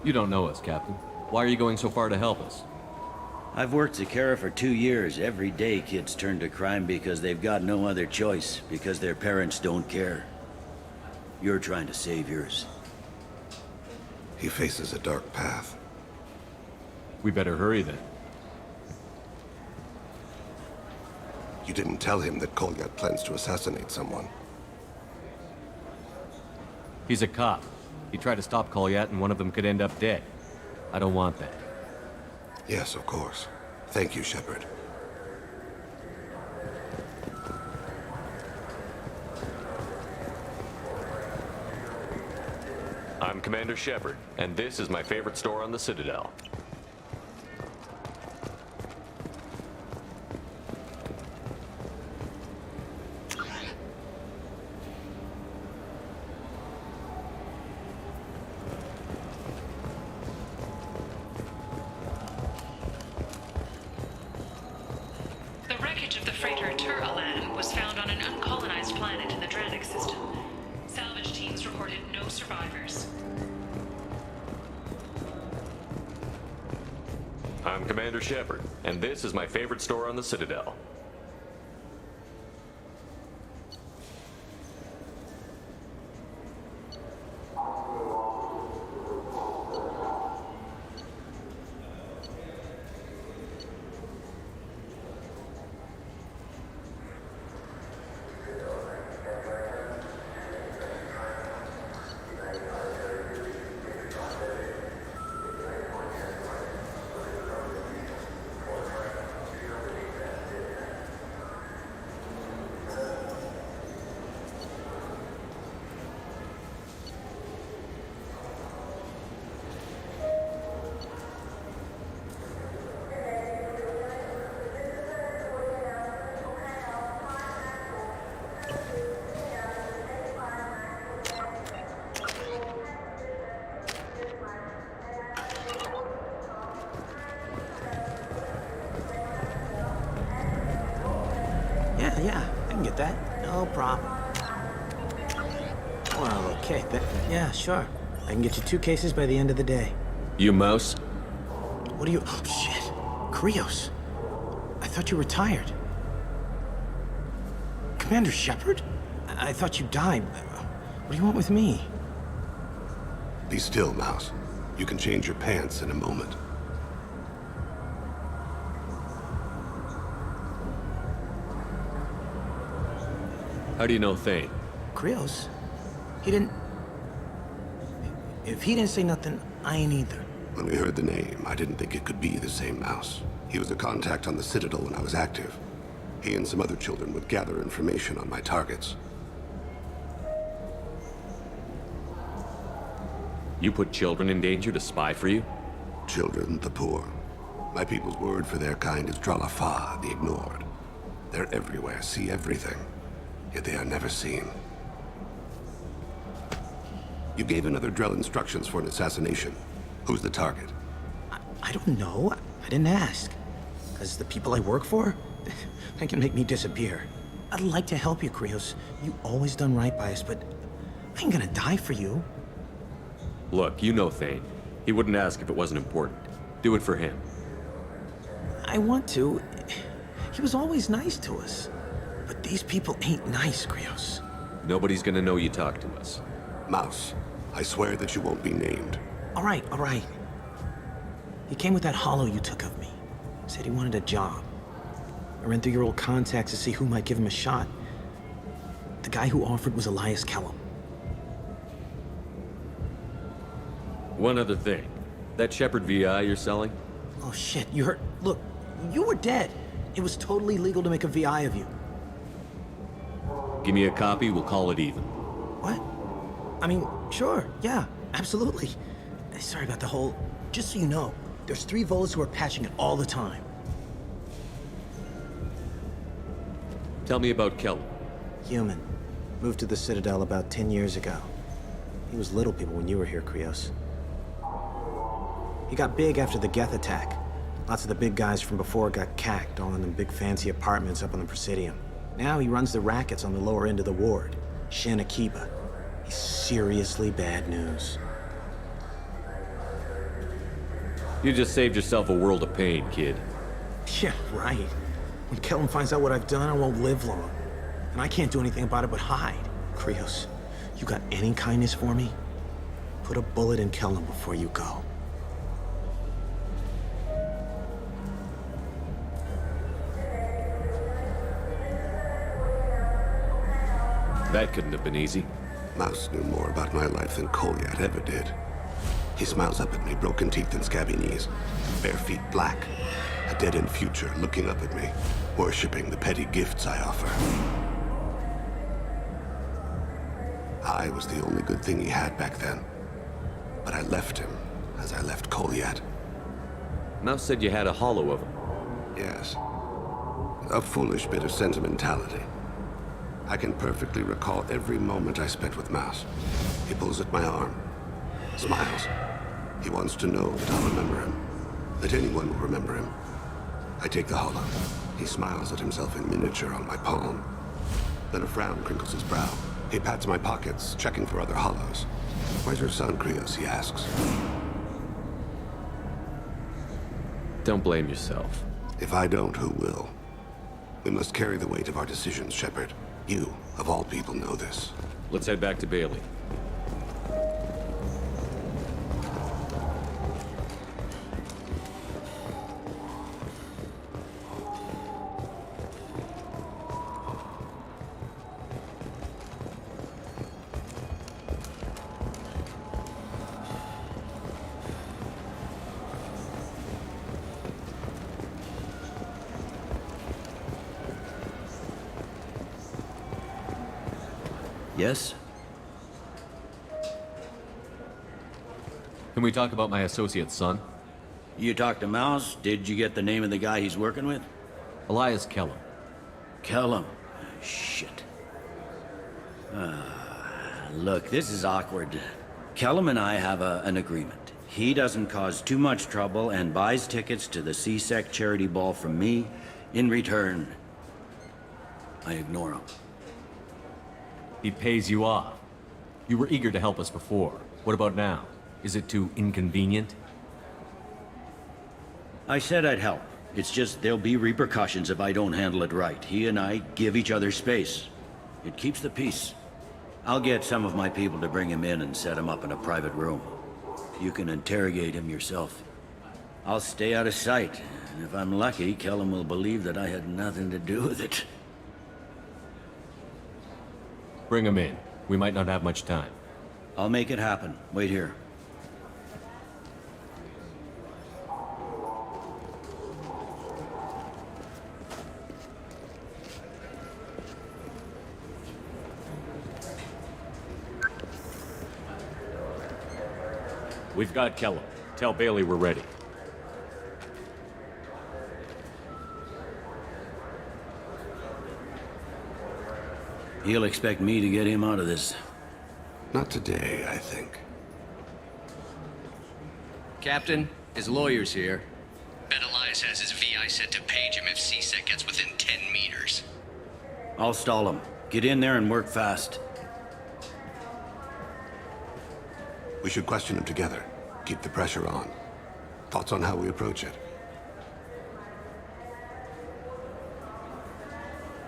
You don't know us, Captain. Why are you going so far to help us? I've worked Zakera for 2 years. Every day kids turn to crime because they've got no other choice, because their parents don't care. You're trying to save yours. He faces a dark path. We better hurry then. You didn't tell him that Kolyat plans to assassinate someone. He's a cop. He tried to stop Kolyat and one of them could end up dead. I don't want that. Yes, of course. Thank you, Shepard. I'm Commander Shepard, and this is my favorite store on the Citadel. The wreckage of the freighter Tur-Alan was found on an uncolonized planet in the Dranik system. Salvage teams reported no survivors. I'm Commander Shepard, and this is my favorite store on the Citadel. Yeah, I can get that. No problem. Well, okay, yeah, sure. I can get you 2 cases by the end of the day. You Mouse? What are you... Oh, shit. Krios. I thought you were retired. Commander Shepard? I thought you died. What do you want with me? Be still, Mouse. You can change your pants in a moment. How do you know Thane? Krios? He didn't... If he didn't say nothing, I ain't either. When we heard the name, I didn't think it could be the same Mouse. He was a contact on the Citadel when I was active. He and some other children would gather information on my targets. You put children in danger to spy for you? Children, the poor. My people's word for their kind is Dralafa, the ignored. They're everywhere, see everything. Yet they are never seen. You gave another Drell instructions for an assassination. Who's the target? I don't know. I didn't ask. Because the people I work for, they can make me disappear. I'd like to help you, Krios. You always done right by us, but I ain't gonna die for you. Look, you know Thane. He wouldn't ask if it wasn't important. Do it for him. I want to. He was always nice to us. But these people ain't nice, Krios. Nobody's gonna know you talked to us. Mouse, I swear that you won't be named. All right. He came with that hollow you took of me. Said he wanted a job. I ran through your old contacts to see who might give him a shot. The guy who offered was Elias Kellum. One other thing. That Shepard VI you're selling? Oh shit, you heard... Look, you were dead. It was totally legal to make a VI of you. Give me a copy, we'll call it even. What? I mean, sure, yeah, absolutely. Sorry about the whole... Just so you know, there's 3 Volas who are patching it all the time. Tell me about Kellum. Human. Moved to the Citadel about 10 years ago. He was little people when you were here, Krios. He got big after the Geth attack. Lots of the big guys from before got cacked, all in them big fancy apartments up on the Presidium. Now he runs the rackets on the lower end of the ward. Shin Akiba. He's seriously bad news. You just saved yourself a world of pain, kid. Yeah, right. When Kellum finds out what I've done, I won't live long. And I can't do anything about it but hide. Krios, you got any kindness for me? Put a bullet in Kellum before you go. That couldn't have been easy. Mouse knew more about my life than Kolyat ever did. He smiles up at me, broken teeth and scabby knees, bare feet black, a dead-end future looking up at me, worshipping the petty gifts I offer. I was the only good thing he had back then, but I left him as I left Kolyat. Mouse said you had a hollow of him. Yes. A foolish bit of sentimentality. I can perfectly recall every moment I spent with Mouse. He pulls at my arm, smiles. He wants to know that I'll remember him, that anyone will remember him. I take the hollow. He smiles at himself in miniature on my palm. Then a frown crinkles his brow. He pats my pockets, checking for other hollows. Where's your son, Krios? He asks. Don't blame yourself. If I don't, who will? We must carry the weight of our decisions, Shepard. You, of all people, know this. Let's head back to Bailey. Yes? Can we talk about my associate's son? You talked to Mouse? Did you get the name of the guy he's working with? Elias Kellum. Kellum? Shit. Look, this is awkward. Kellum and I have an agreement. He doesn't cause too much trouble and buys tickets to the CSEC charity ball from me. In return, I ignore him. He pays you off. You were eager to help us before. What about now? Is it too inconvenient? I said I'd help. It's just there'll be repercussions if I don't handle it right. He and I give each other space. It keeps the peace. I'll get some of my people to bring him in and set him up in a private room. You can interrogate him yourself. I'll stay out of sight, and if I'm lucky, Kellum will believe that I had nothing to do with it. Bring him in. We might not have much time. I'll make it happen. Wait here. We've got Kellum. Tell Bailey we're ready. He'll expect me to get him out of this. Not today, I think. Captain, his lawyer's here. Bet Elias has his VI set to page him if CSEC gets within 10 meters. I'll stall him. Get in there and work fast. We should question him together. Keep the pressure on. Thoughts on how we approach it?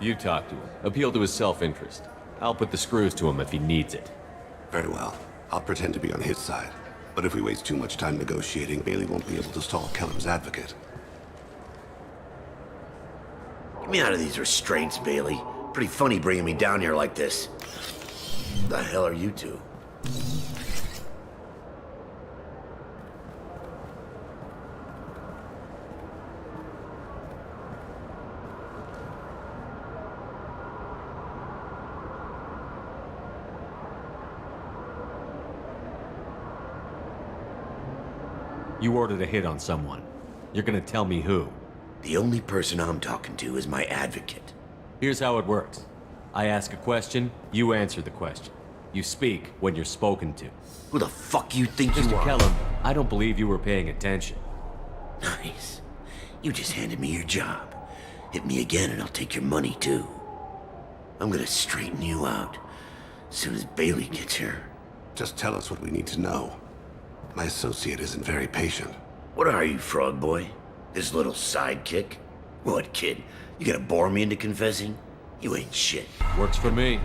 You talk to him. Appeal to his self-interest. I'll put the screws to him if he needs it. Very well. I'll pretend to be on his side. But if we waste too much time negotiating, Bailey won't be able to stall Kellum's advocate. Get me out of these restraints, Bailey. Pretty funny bringing me down here like this. The hell are you two? You ordered a hit on someone. You're gonna tell me who? The only person I'm talking to is my advocate. Here's how it works. I ask a question, you answer the question. You speak when you're spoken to. Who the fuck you think you Mr. are? Kellum, I don't believe you were paying attention. Nice. You just handed me your job. Hit me again and I'll take your money too. I'm gonna straighten you out as soon as Bailey gets here. Just tell us what we need to know. My associate isn't very patient. What are you, Frog Boy? His little sidekick? What, kid? You gonna bore me into confessing? You ain't shit. Works for me.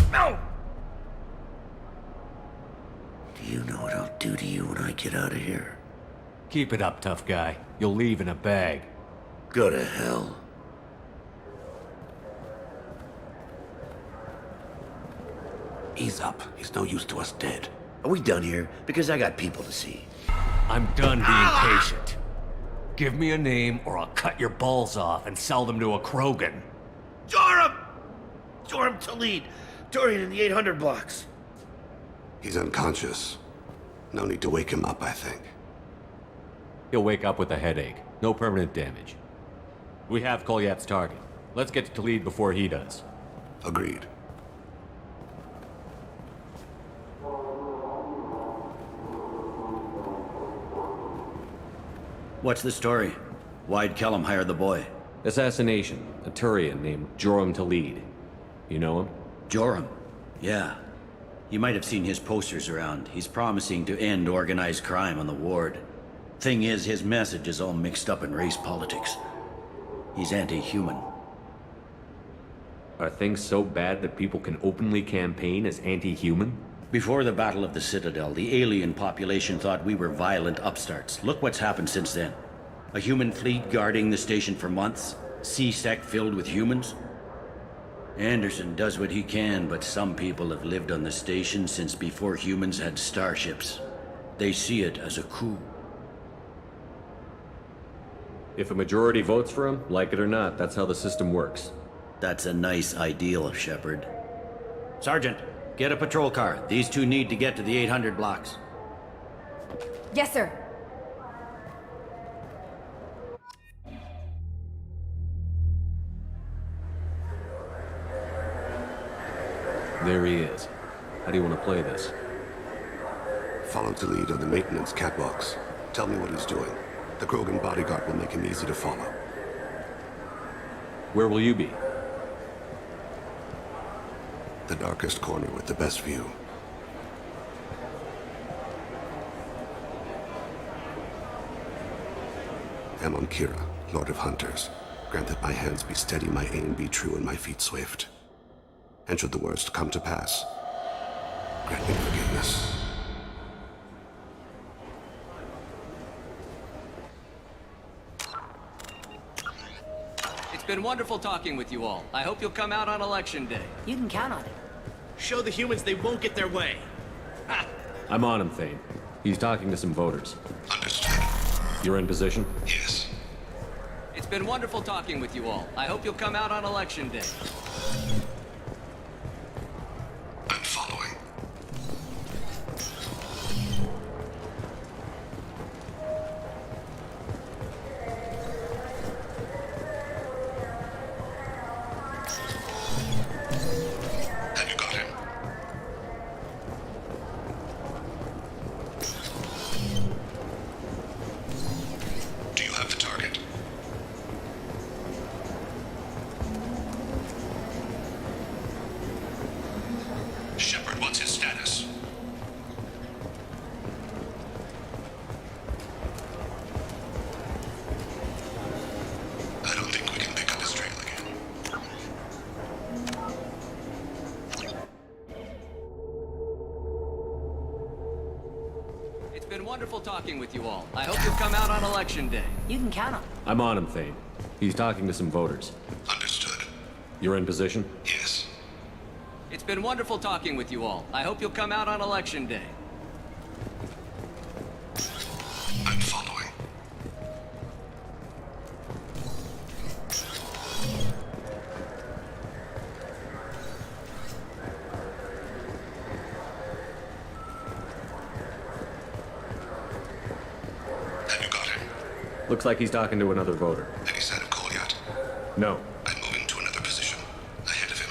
No! Do you know what I'll do to you when I get out of here? Keep it up, tough guy. You'll leave in a bag. Go to hell. Ease up. He's no use to us dead. Are we done here? Because I got people to see. I'm done being patient. Give me a name or I'll cut your balls off and sell them to a Krogan. Joram! Joram Talid. Dorian in the 800 blocks. He's unconscious. No need to wake him up, I think. He'll wake up with a headache. No permanent damage. We have Kolyat's target. Let's get to Talid before he does. Agreed. What's the story? Why'd Kellum hire the boy? Assassination. A Turian named Joram Talid. You know him? Joram? Yeah. You might have seen his posters around. He's promising to end organized crime on the ward. Thing is, his message is all mixed up in race politics. He's anti-human. Are things so bad that people can openly campaign as anti-human? Before the Battle of the Citadel, the alien population thought we were violent upstarts. Look what's happened since then. A human fleet guarding the station for months. CSEC filled with humans. Anderson does what he can, but some people have lived on the station since before humans had starships. They see it as a coup. If a majority votes for him, like it or not, that's how the system works. That's a nice ideal, Shepard. Sergeant, get a patrol car. These two need to get to the 800 blocks. Yes, sir. There he is. How do you want to play this? Follow Talid on the maintenance catwalks. Tell me what he's doing. The Krogan bodyguard will make him easy to follow. Where will you be? The darkest corner with the best view. Amon Kira, Lord of Hunters. Grant that my hands be steady, my aim be true, and my feet swift. And should the worst come to pass, grant me forgiveness. It's been wonderful talking with you all. I hope you'll come out on Election Day. You can count on it. Show the humans they won't get their way. I'm on him, Thane. He's talking to some voters. Understood. You're in position? Yes. It's been wonderful talking with you all. I hope you'll come out on Election Day. I'm following. Have you got him? Do you have the target? Shepard, what's his status? I don't think we can pick up his trail again. It's been wonderful talking with you all. I hope you'll come out on Election Day. You can count on it. I'm on him, Thane. He's talking to some voters. Understood. You're in position? Yes. It's been wonderful talking with you all. I hope you'll come out on Election Day. I'm following. Have you got him? Looks like he's talking to another voter. Any sign of Kolyat? No. I'm moving to another position. Ahead of him.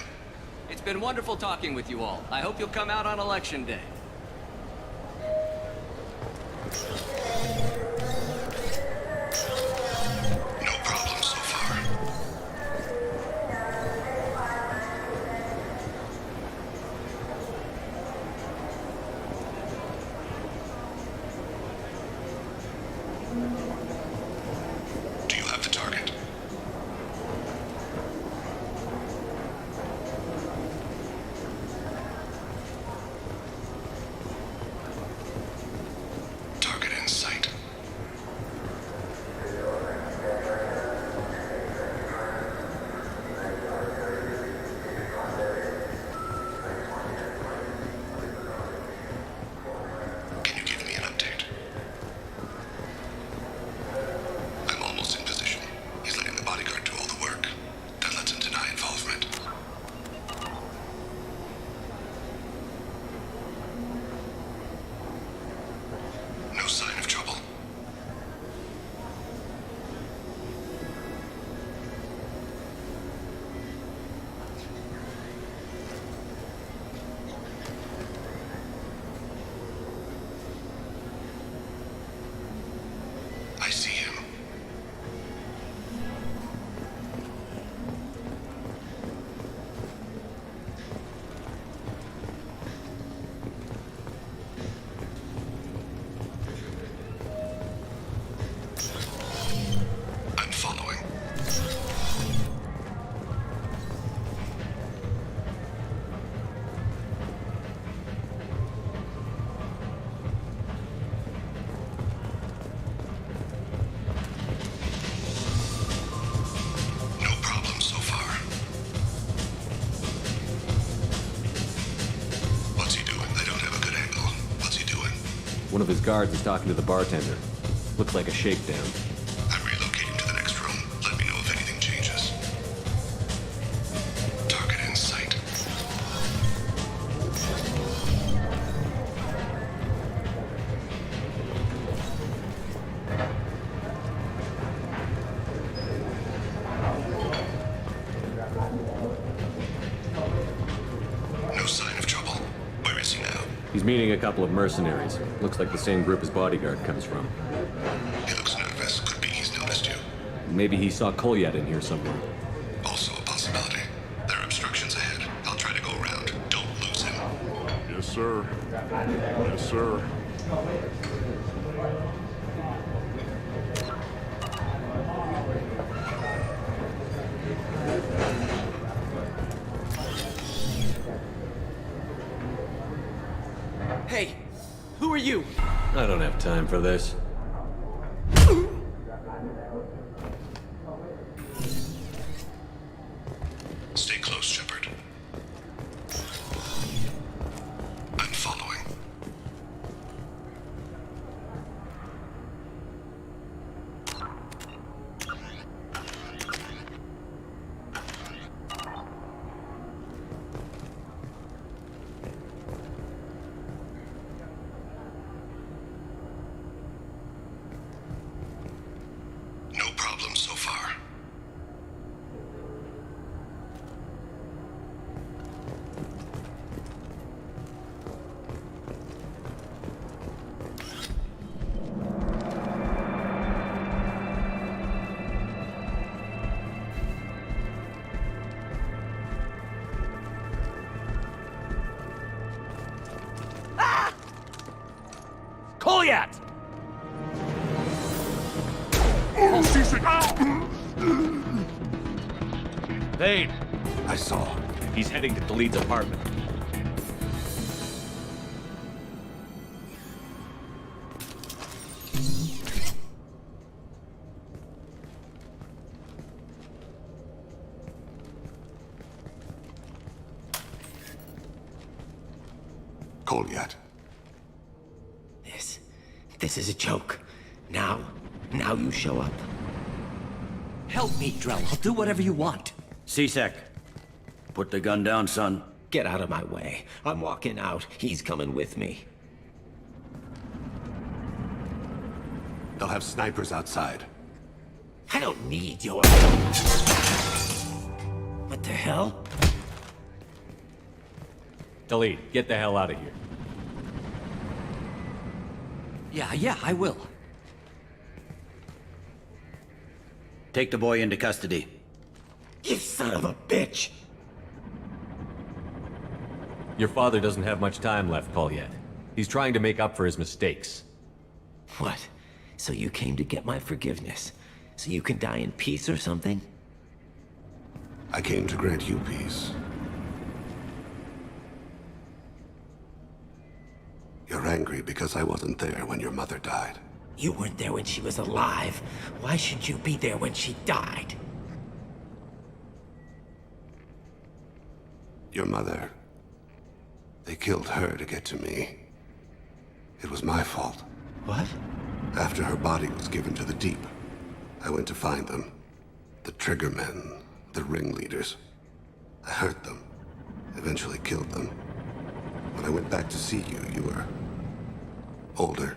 It's been wonderful talking with you all. I hope you'll come out on Election Day. No problem so far. Do you have the target? Target in sight. Can you give me an update? I'm almost in position. He's letting the bodyguard do all the work. That lets him deny involvement. No sign of trouble. I see him. I'm following. No problem so far. What's he doing? I don't have a good angle. What's he doing? One of his guards is talking to the bartender. Looks like a shakedown. I'm relocating to the next room. Let me know if anything changes. Target in sight. No sign of trouble. Where is he now? He's meeting a couple of mercenaries. Looks like the same group his bodyguard comes from. He looks nervous. Could be he's noticed you. Maybe he saw Kolyat in here somewhere. Also a possibility. There are obstructions ahead. I'll try to go around. sir. Yes, sir. Hey, who are you? I don't have time for this. Stay close, Shepard. I'm following. No problem so far. Kolyat! Thane! I saw. He's heading to Khalid's apartment. Kolyat. This is a joke. Now you show up. Help me, Drell. I'll do whatever you want. C-Sec, put the gun down, son. Get out of my way. I'm walking out. He's coming with me. They'll have snipers outside. I don't need your... What the hell? Khalid, get the hell out of here. Yeah, I will. Take the boy into custody. You son of a bitch! Your father doesn't have much time left, Kolyat. He's trying to make up for his mistakes. What? So you came to get my forgiveness? So you can die in peace or something? I came to grant you peace. You're angry because I wasn't there when your mother died. You weren't there when she was alive. Why should you be there when she died? Your mother... They killed her to get to me. It was my fault. What? After her body was given to the Deep, I went to find them. The Triggermen, the ringleaders. I hurt them. Eventually killed them. When I went back to see you, you were... older.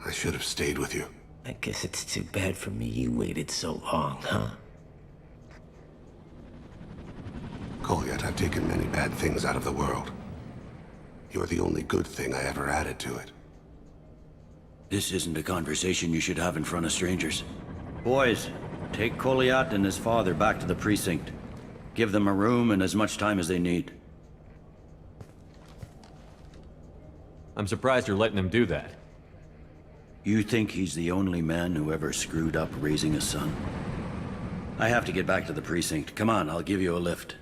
I should have stayed with you. I guess it's too bad for me you waited so long, huh? Kolyat, I've taken many bad things out of the world. You're the only good thing I ever added to it. This isn't a conversation you should have in front of strangers. Boys, take Kolyat and his father back to the precinct. Give them a room and as much time as they need. I'm surprised you're letting him do that. You think he's the only man who ever screwed up raising a son? I have to get back to the precinct. Come on, I'll give you a lift.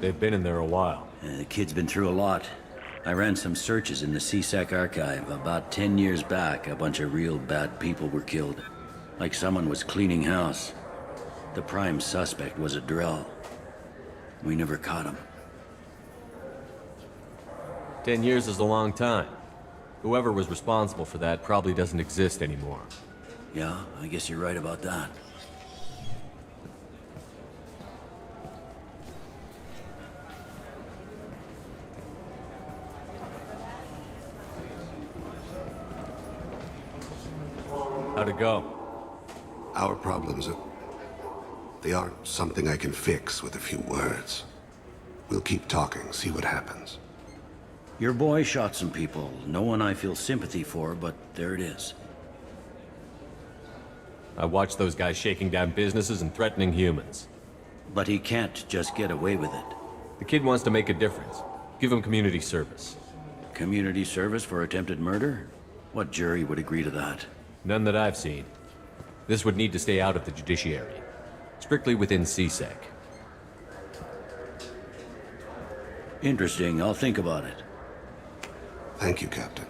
They've been in there a while. The kid's been through a lot. I ran some searches in the C-Sec archive. About 10 years back, a bunch of real bad people were killed. Like someone was cleaning house. The prime suspect was a Drell. We never caught him. 10 years is a long time. Whoever was responsible for that probably doesn't exist anymore. Yeah, I guess you're right about that. How'd it go? Our problems they aren't something I can fix with a few words. We'll keep talking, see what happens. Your boy shot some people. No one I feel sympathy for, but there it is. I watched those guys shaking down businesses and threatening humans. But he can't just get away with it. The kid wants to make a difference. Give him community service. Community service for attempted murder? What jury would agree to that? None that I've seen. This would need to stay out of the judiciary. Strictly within CSEC. Interesting. I'll think about it. Thank you, Captain.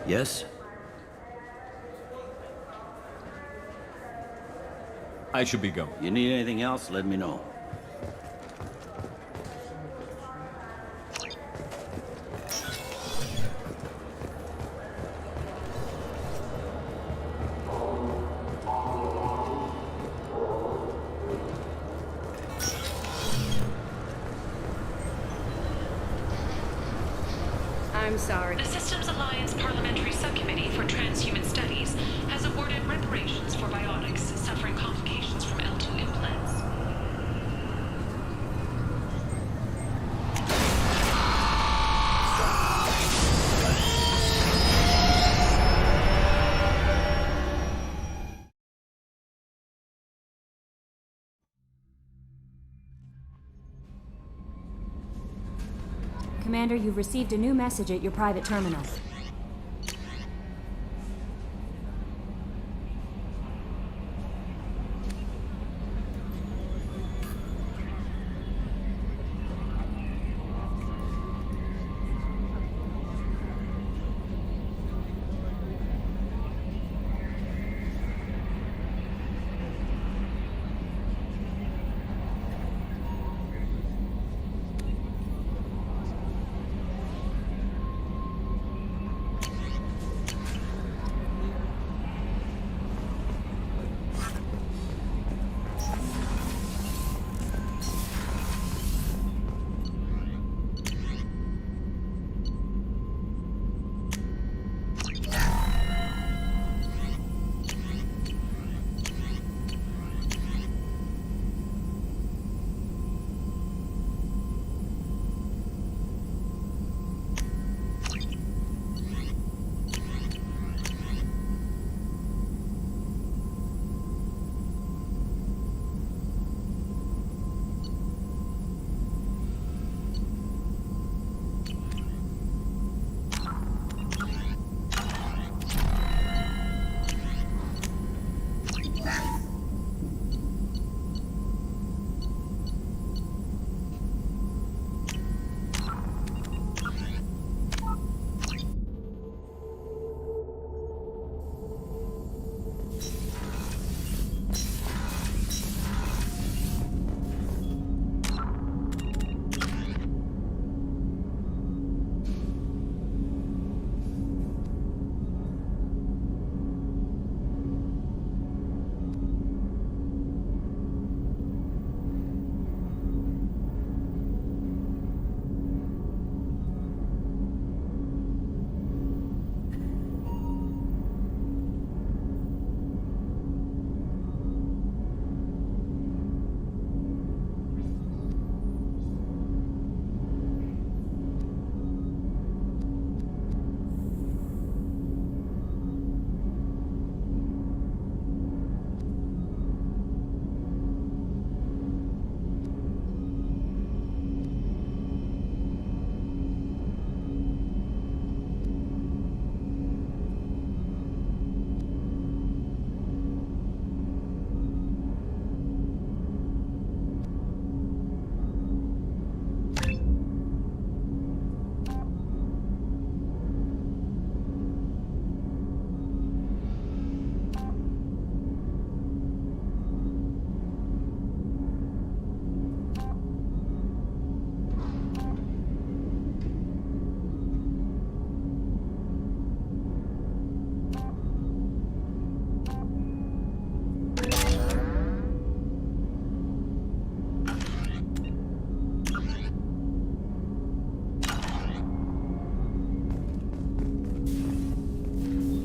Yes? I should be going. You need anything else, let me know. I'm sorry. The Systems Alliance Parliamentary Subcommittee for Transhuman Studies has awarded reparations for biotics suffering complications from L2 implants. Commander, you've received a new message at your private terminal.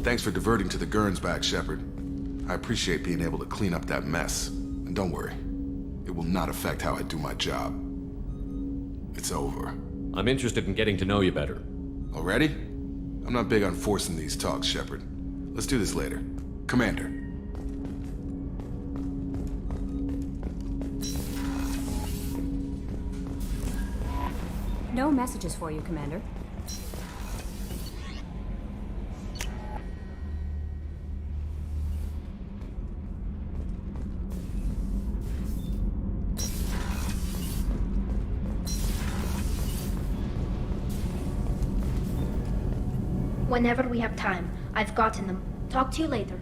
Thanks for diverting to the Gernsback, Shepard. I appreciate being able to clean up that mess. And don't worry, it will not affect how I do my job. It's over. I'm interested in getting to know you better. Already? I'm not big on forcing these talks, Shepard. Let's do this later. Commander. No messages for you, Commander. Whenever we have time, I've gotten them. Talk to you later.